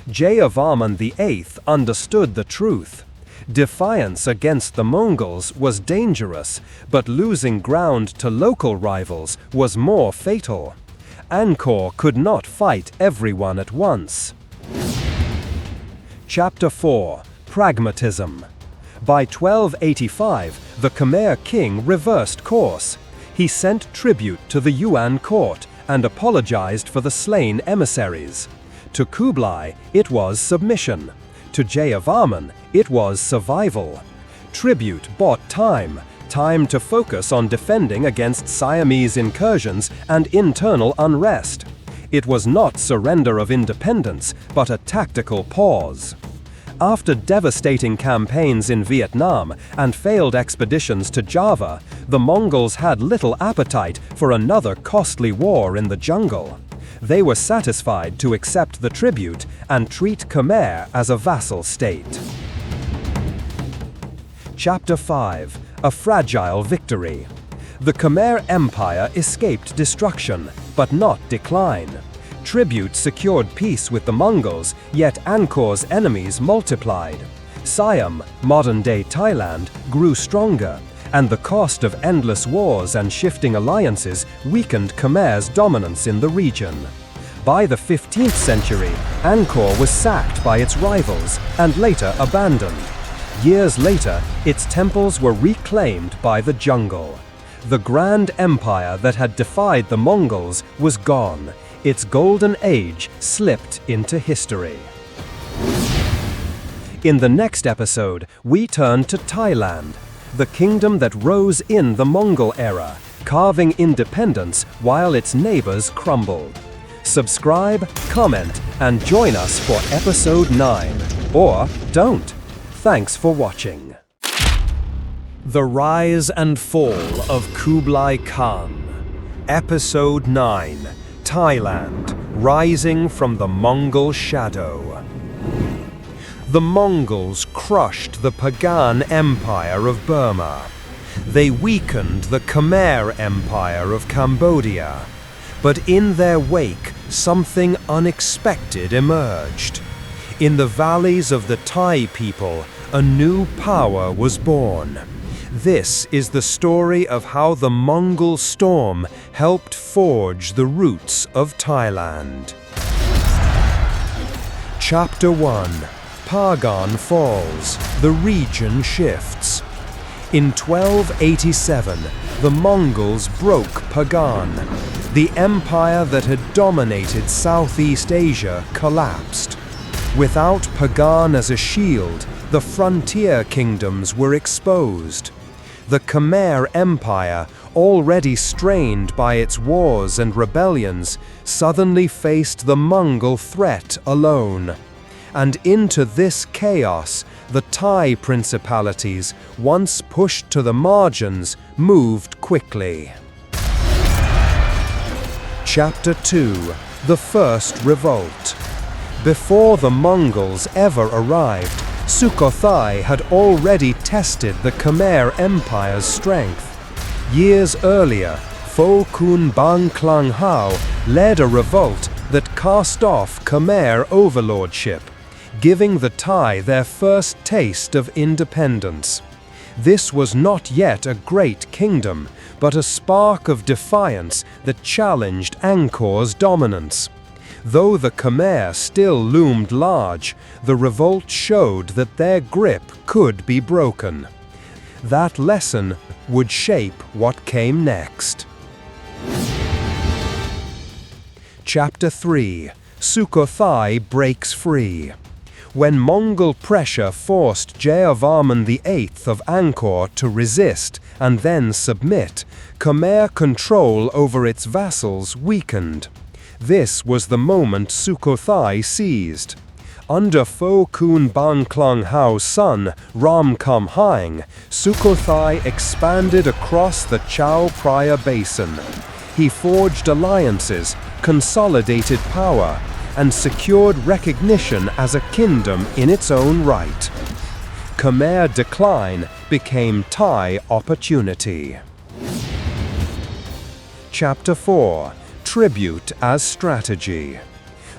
Jayavarman VIII understood the truth. Defiance against the Mongols was dangerous, but losing ground to local rivals was more fatal. Angkor could not fight everyone at once. Chapter 4. Pragmatism. By 1285, the Khmer king reversed course. He sent tribute to the Yuan court and apologized for the slain emissaries. To Kublai, it was submission. To Jayavarman, it was survival. Tribute bought time to focus on defending against Siamese incursions and internal unrest. It was not surrender of independence, but a tactical pause. After devastating campaigns in Vietnam and failed expeditions to Java, the Mongols had little appetite for another costly war in the jungle. They were satisfied to accept the tribute and treat Khmer as a vassal state. Chapter 5: A Fragile Victory. The Khmer Empire escaped destruction, but not decline. Tribute secured peace with the Mongols, yet Angkor's enemies multiplied. Siam, modern-day Thailand, grew stronger, and the cost of endless wars and shifting alliances weakened Khmer's dominance in the region. By the 15th century, Angkor was sacked by its rivals and later abandoned. Years later, its temples were reclaimed by the jungle. The grand empire that had defied the Mongols was gone. Its golden age slipped into history. In the next episode, we turn to Thailand, the kingdom that rose in the Mongol era, carving independence while its neighbors crumbled. Subscribe, comment, and join us for episode 9. Or don't. Thanks for watching. The Rise and Fall of Kublai Khan. Episode 9. Thailand, Rising from the Mongol Shadow. The Mongols crushed the Pagan Empire of Burma. They weakened the Khmer Empire of Cambodia. But in their wake, something unexpected emerged. In the valleys of the Thai people, a new power was born. This is the story of how the Mongol storm helped forge the roots of Thailand. Chapter 1: Pagan Falls, the region shifts. In 1287, the Mongols broke Pagan. The empire that had dominated Southeast Asia collapsed. Without Pagan as a shield, the frontier kingdoms were exposed. The Khmer Empire, already strained by its wars and rebellions, suddenly faced the Mongol threat alone. And into this chaos, the Thai principalities, once pushed to the margins, moved quickly. Chapter 2: The First Revolt. Before the Mongols ever arrived, Sukhothai had already tested the Khmer Empire's strength. Years earlier, Pho Kun Bang Klang Hao led a revolt that cast off Khmer overlordship, giving the Thai their first taste of independence. This was not yet a great kingdom, but a spark of defiance that challenged Angkor's dominance. Though the Khmer still loomed large, the revolt showed that their grip could be broken. That lesson would shape what came next. Chapter 3: Sukhothai breaks free. When Mongol pressure forced Jayavarman VIII of Angkor to resist and then submit, Khmer control over its vassals weakened. This was the moment Sukhothai seized. Under Pho Kun Bang Klang Hao's son, Ram Kam Haing, Sukhothai expanded across the Chao Phraya Basin. He forged alliances, consolidated power, and secured recognition as a kingdom in its own right. Khmer decline became Thai opportunity. Chapter 4: Tribute as Strategy.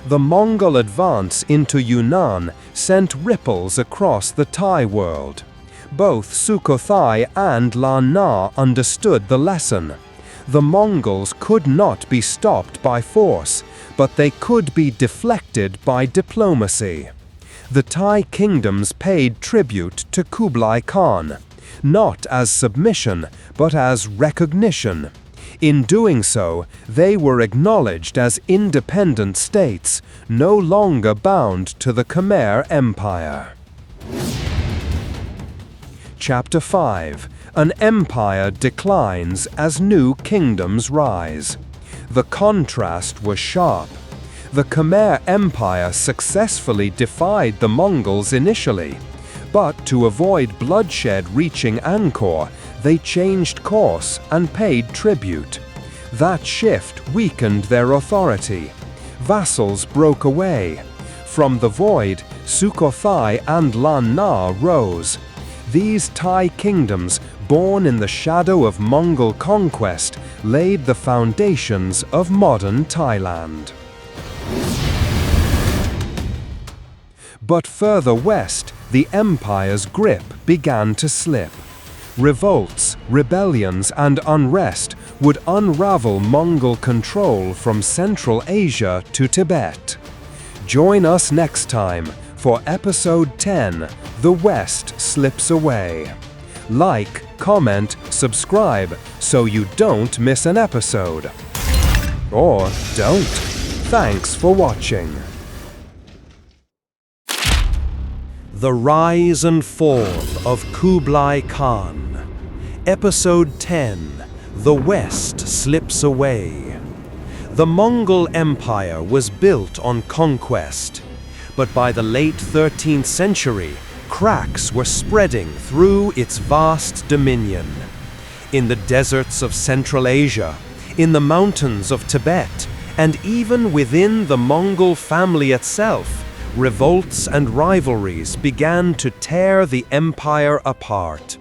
The Mongol advance into Yunnan sent ripples across the Thai world. Both Sukhothai and Lan Na understood the lesson. The Mongols could not be stopped by force, but they could be deflected by diplomacy. The Thai kingdoms paid tribute to Kublai Khan, not as submission, but as recognition. In doing so, they were acknowledged as independent states, no longer bound to the Khmer Empire. Chapter 5. An empire declines as new kingdoms rise. The contrast was sharp. The Khmer Empire successfully defied the Mongols initially, but to avoid bloodshed reaching Angkor, they changed course and paid tribute. That shift weakened their authority. Vassals broke away. From the void, Sukhothai and Lan Na rose. These Thai kingdoms, born in the shadow of Mongol conquest, laid the foundations of modern Thailand. But further west, the empire's grip began to slip. Revolts, rebellions, and unrest would unravel Mongol control from Central Asia to Tibet. Join us next time for Episode 10, The West Slips Away. Like, comment, subscribe so you don't miss an episode. Or don't. Thanks for watching. The Rise and Fall of Kublai Khan. Episode 10. The West Slips Away. The Mongol Empire was built on conquest, but by the late 13th century, cracks were spreading through its vast dominion. In the deserts of Central Asia, in the mountains of Tibet, and even within the Mongol family itself, revolts and rivalries began to tear the empire apart.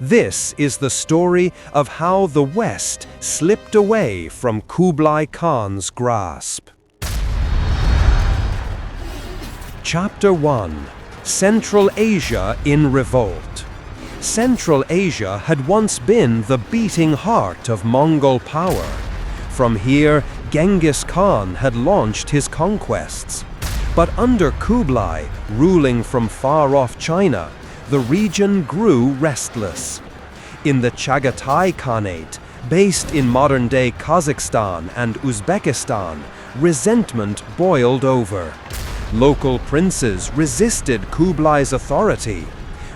This is the story of how the West slipped away from Kublai Khan's grasp. Chapter 1. Central Asia in Revolt. Central Asia had once been the beating heart of Mongol power. From here, Genghis Khan had launched his conquests. But under Kublai, ruling from far-off China, the region grew restless. In the Chagatai Khanate, based in modern-day Kazakhstan and Uzbekistan, resentment boiled over. Local princes resisted Kublai's authority.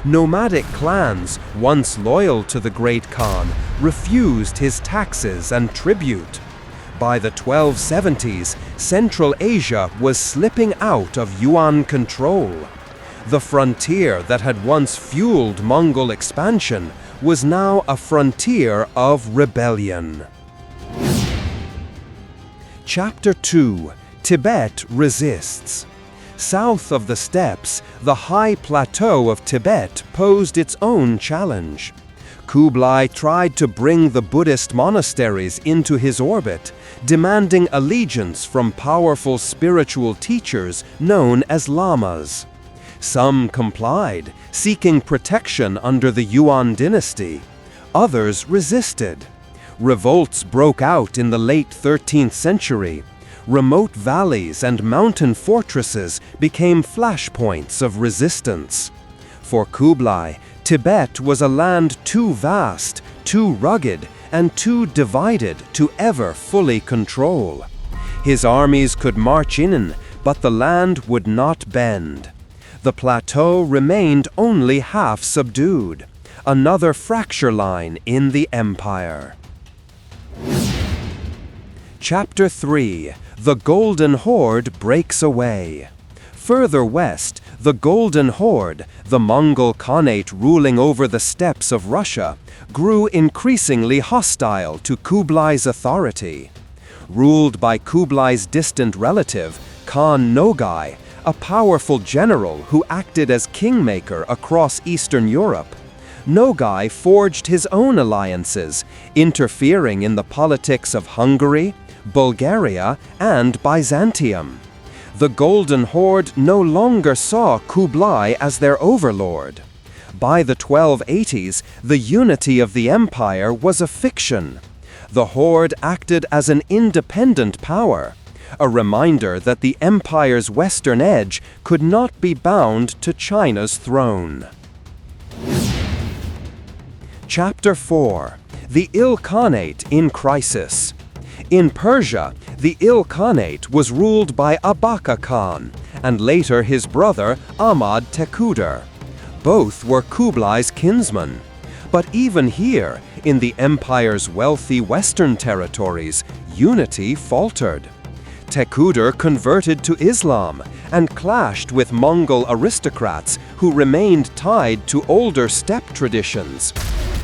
Nomadic clans, once loyal to the Great Khan, refused his taxes and tribute. By the 1270s, Central Asia was slipping out of Yuan control. The frontier that had once fueled Mongol expansion was now a frontier of rebellion. Chapter 2. Tibet resists. South of the steppes, the high plateau of Tibet posed its own challenge. Kublai tried to bring the Buddhist monasteries into his orbit, demanding allegiance from powerful spiritual teachers known as lamas. Some complied, seeking protection under the Yuan Dynasty. Others resisted. Revolts broke out in the late 13th century. Remote valleys and mountain fortresses became flashpoints of resistance. For Kublai, Tibet was a land too vast, too rugged, and too divided to ever fully control. His armies could march in, but the land would not bend. The plateau remained only half subdued, another fracture line in the empire. Chapter 3. The Golden Horde breaks away. Further west, the Golden Horde, the Mongol Khanate ruling over the steppes of Russia, grew increasingly hostile to Kublai's authority. Ruled by Kublai's distant relative, Khan Nogai, a powerful general who acted as kingmaker across Eastern Europe, Nogai forged his own alliances, interfering in the politics of Hungary, Bulgaria, and Byzantium. The Golden Horde no longer saw Kublai as their overlord. By the 1280s, the unity of the empire was a fiction. The Horde acted as an independent power, a reminder that the empire's western edge could not be bound to China's throne. Chapter 4. The Ilkhanate in Crisis. In Persia, the Ilkhanate was ruled by Abaka Khan, and later his brother Ahmad Tekuder. Both were Kublai's kinsmen. But even here, in the empire's wealthy western territories, unity faltered. Tekuder converted to Islam and clashed with Mongol aristocrats who remained tied to older steppe traditions.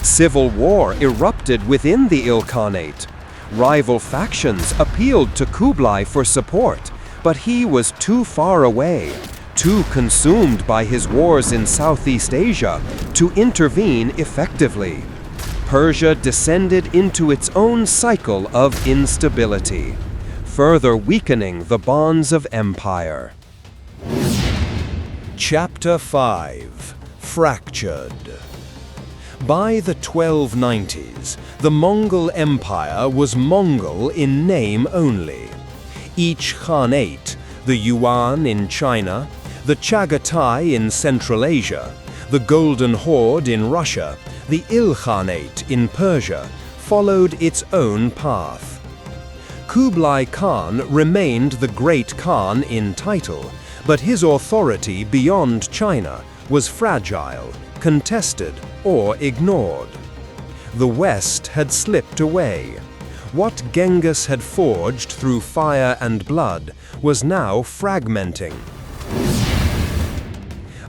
Civil war erupted within the Ilkhanate. Rival factions appealed to Kublai for support, but he was too far away, too consumed by his wars in Southeast Asia to intervene effectively. Persia descended into its own cycle of instability, further weakening the bonds of empire. Chapter 5: Fractured. By the 1290s, the Mongol Empire was Mongol in name only. Each Khanate, the Yuan in China, the Chagatai in Central Asia, the Golden Horde in Russia, the Ilkhanate in Persia, followed its own path. Kublai Khan remained the Great Khan in title, but his authority beyond China was fragile, contested, or ignored. The West had slipped away. What Genghis had forged through fire and blood was now fragmenting.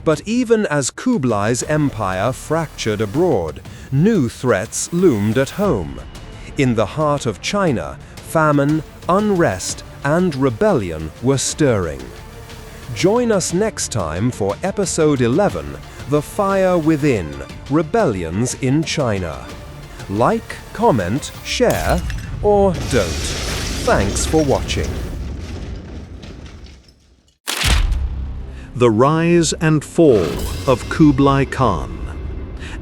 But even as Kublai's empire fractured abroad, new threats loomed at home. In the heart of China, famine, unrest, and rebellion were stirring. Join us next time for Episode 11, The Fire Within, Rebellions in China. Like, comment, share, or don't. Thanks for watching. The Rise and Fall of Kublai Khan.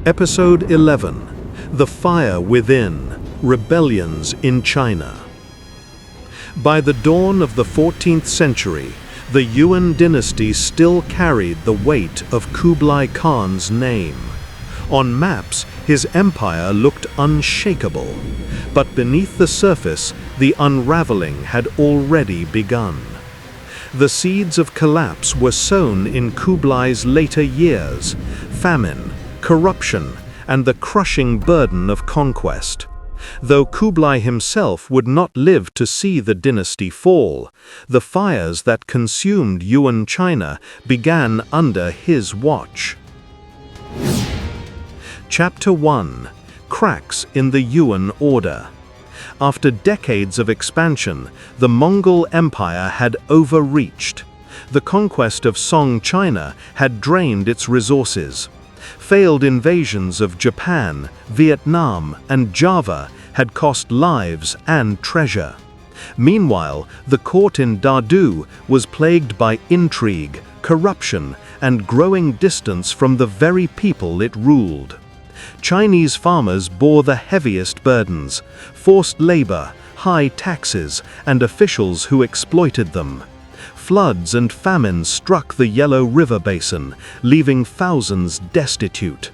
Episode 11. The Fire Within, Rebellions in China. By the dawn of the 14th century, the Yuan Dynasty still carried the weight of Kublai Khan's name. On maps, his empire looked unshakable, but beneath the surface, the unraveling had already begun. The seeds of collapse were sown in Kublai's later years: famine, corruption, and the crushing burden of conquest. Though Kublai himself would not live to see the dynasty fall, the fires that consumed Yuan China began under his watch. Chapter 1: Cracks in the Yuan Order. After decades of expansion, the Mongol Empire had overreached. The conquest of Song China had drained its resources. Failed invasions of Japan, Vietnam, and Java had cost lives and treasure. Meanwhile, the court in Dadu was plagued by intrigue, corruption, and growing distance from the very people it ruled. Chinese farmers bore the heaviest burdens: forced labor, high taxes, and officials who exploited them. Floods and famine struck the Yellow River Basin, leaving thousands destitute.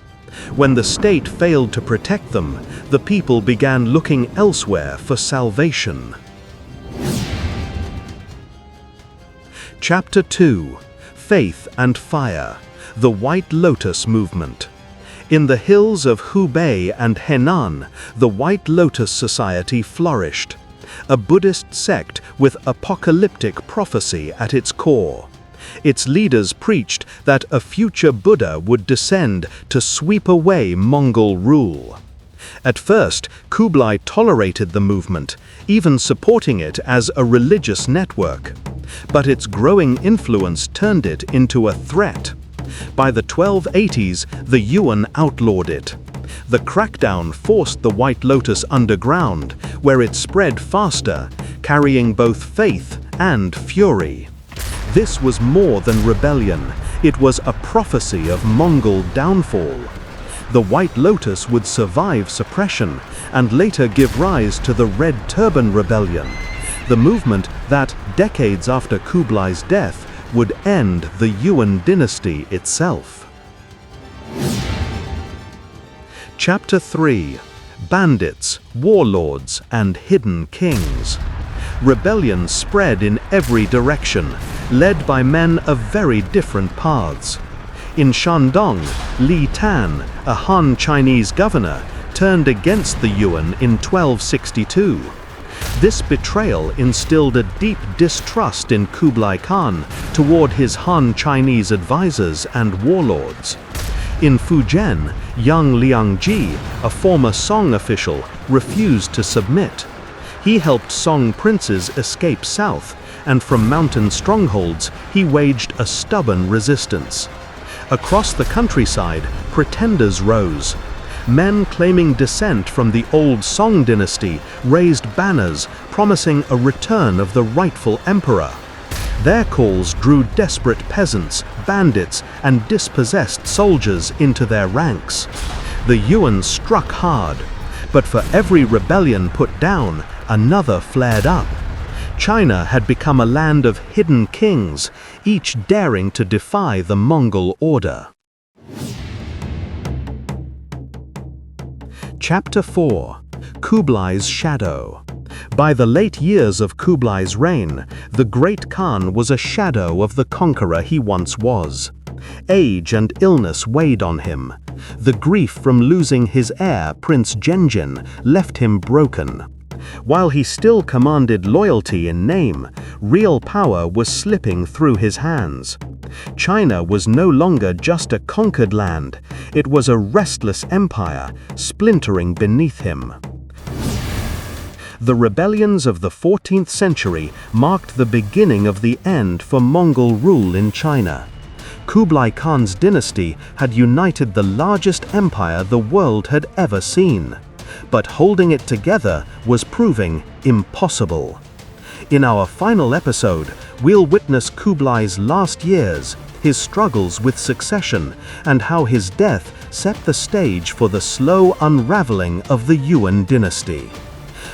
When the state failed to protect them, the people began looking elsewhere for salvation. Chapter 2: Faith and Fire, the White Lotus Movement. In the hills of Hubei and Henan, the White Lotus Society flourished, a Buddhist sect with apocalyptic prophecy at its core. Its leaders preached that a future Buddha would descend to sweep away Mongol rule. At first, Kublai tolerated the movement, even supporting it as a religious network. But its growing influence turned it into a threat. By the 1280s, the Yuan outlawed it. The crackdown forced the White Lotus underground, where it spread faster, carrying both faith and fury. This was more than rebellion. It was a prophecy of Mongol downfall. The White Lotus would survive suppression and later give rise to the Red Turban Rebellion, the movement that, decades after Kublai's death, would end the Yuan dynasty itself. Chapter 3: Bandits, Warlords, and Hidden Kings. Rebellion spread in every direction, led by men of very different paths. In Shandong, Li Tan, a Han Chinese governor, turned against the Yuan in 1262. This betrayal instilled a deep distrust in Kublai Khan toward his Han Chinese advisors and warlords. In Fujian, young Liangji, a former Song official, refused to submit. He helped Song princes escape south, and from mountain strongholds he waged a stubborn resistance. Across the countryside, pretenders rose. Men claiming descent from the old Song dynasty raised banners promising a return of the rightful emperor. Their calls drew desperate peasants, bandits, and dispossessed soldiers into their ranks. The Yuan struck hard, but for every rebellion put down, another flared up. China had become a land of hidden kings, each daring to defy the Mongol order. Chapter 4. Kublai's Shadow. By the late years of Kublai's reign, the Great Khan was a shadow of the conqueror he once was. Age and illness weighed on him. The grief from losing his heir, Prince Genghis, left him broken. While he still commanded loyalty in name, real power was slipping through his hands. China was no longer just a conquered land, it was a restless empire, splintering beneath him. The rebellions of the 14th century marked the beginning of the end for Mongol rule in China. Kublai Khan's dynasty had united the largest empire the world had ever seen. But holding it together was proving impossible. In our final episode, we'll witness Kublai's last years, his struggles with succession, and how his death set the stage for the slow unraveling of the Yuan dynasty.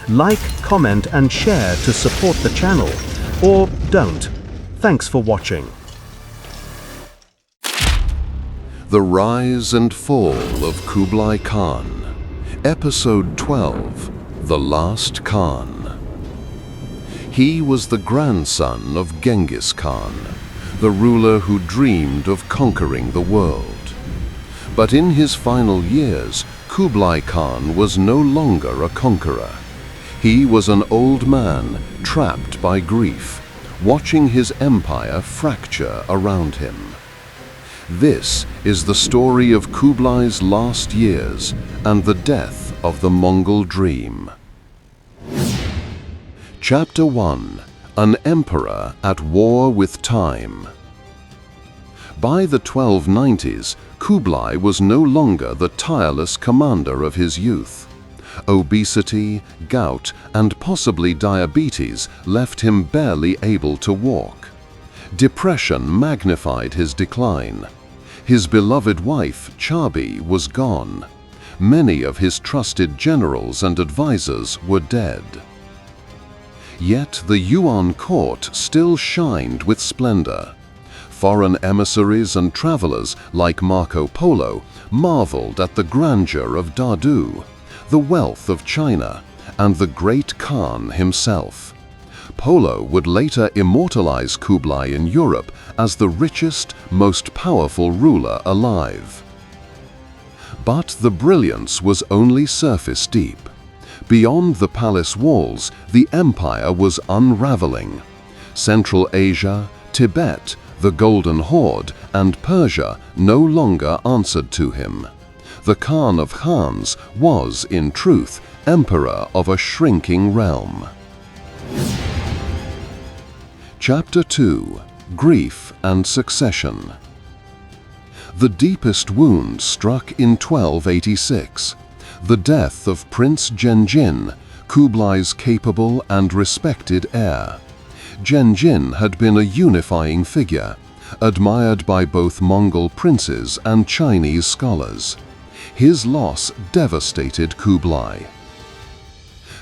Like, comment, and share to support the channel, or don't. Thanks for watching. The Rise and Fall of Kublai Khan. Episode 12, The Last Khan. He was the grandson of Genghis Khan, the ruler who dreamed of conquering the world. But in his final years, Kublai Khan was no longer a conqueror. He was an old man trapped by grief, watching his empire fracture around him. This is the story of Kublai's last years and the death of the Mongol dream. Chapter 1. An Emperor at War with Time. By the 1290s, Kublai was no longer the tireless commander of his youth. Obesity, gout, and possibly diabetes left him barely able to walk. Depression magnified his decline. His beloved wife, Chabi, was gone. Many of his trusted generals and advisors were dead. Yet the Yuan court still shined with splendor. Foreign emissaries and travelers like Marco Polo marveled at the grandeur of Dadu, the wealth of China, and the great Khan himself. Polo would later immortalize Kublai in Europe as the richest, most powerful ruler alive. But the brilliance was only surface deep. Beyond the palace walls, the empire was unraveling. Central Asia, Tibet, the Golden Horde, and Persia no longer answered to him. The Khan of Khans was, in truth, emperor of a shrinking realm. Chapter 2. Grief and Succession. The deepest wound struck in 1286, the death of Prince Genghis, Kublai's capable and respected heir. Genghis had been a unifying figure, admired by both Mongol princes and Chinese scholars. His loss devastated Kublai.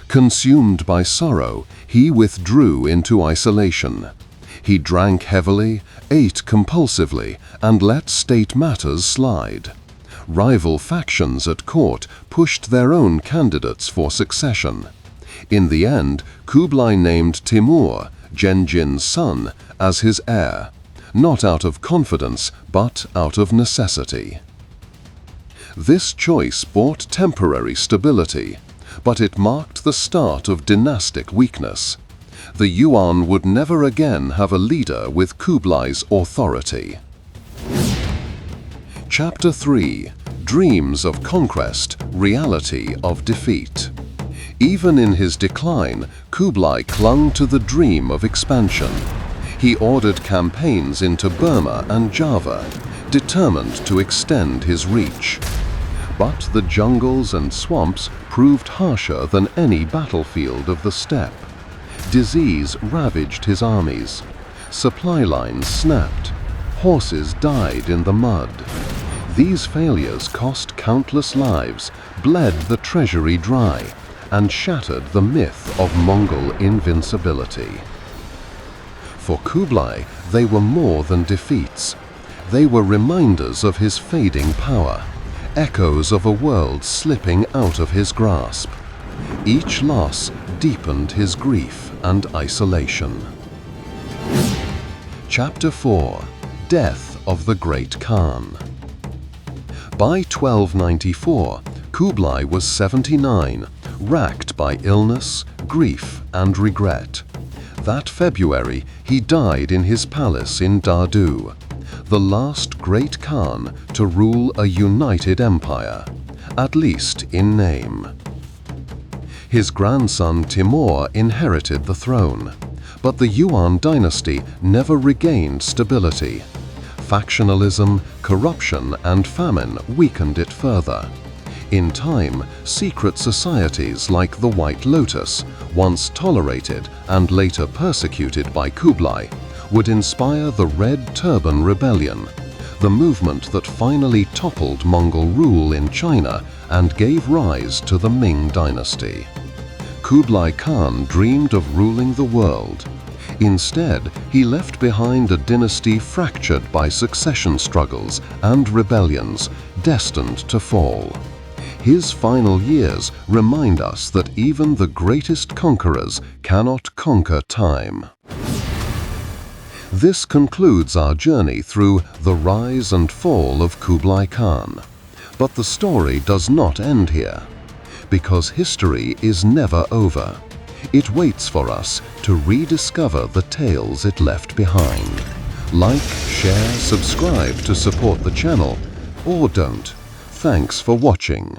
Consumed by sorrow, he withdrew into isolation. He drank heavily, ate compulsively, and let state matters slide. Rival factions at court pushed their own candidates for succession. In the end, Kublai named Timur, Genghin's son, as his heir. not out of confidence but out of necessity. This choice brought temporary stability, but it marked the start of dynastic weakness. The Yuan would never again have a leader with Kublai's authority. Chapter 3: Dreams of Conquest, Reality of Defeat. Even in his decline, Kublai clung to the dream of expansion. He ordered campaigns into Burma and Java, determined to extend his reach. But the jungles and swamps proved harsher than any battlefield of the steppe. Disease ravaged his armies. Supply lines snapped. Horses died in the mud. These failures cost countless lives, bled the treasury dry, and shattered the myth of Mongol invincibility. For Kublai, they were more than defeats. They were reminders of his fading power, echoes of a world slipping out of his grasp. Each loss deepened his grief and isolation. Chapter 4: Death of the Great Khan. By 1294, Kublai was 79, racked by illness, grief, and regret. That February, he died in his palace in Dadu, the last great Khan to rule a united empire, at least in name. His grandson Timur inherited the throne, but the Yuan dynasty never regained stability. Factionalism, corruption, and famine weakened it further. In time, secret societies like the White Lotus, once tolerated and later persecuted by Kublai, would inspire the Red Turban Rebellion, the movement that finally toppled Mongol rule in China and gave rise to the Ming dynasty. Kublai Khan dreamed of ruling the world. Instead, he left behind a dynasty fractured by succession struggles and rebellions, destined to fall. His final years remind us that even the greatest conquerors cannot conquer time. This concludes our journey through the rise and fall of Kublai Khan. But the story does not end here, because history is never over. It waits for us to rediscover the tales it left behind. Like, share, subscribe to support the channel, or don't. Thanks for watching.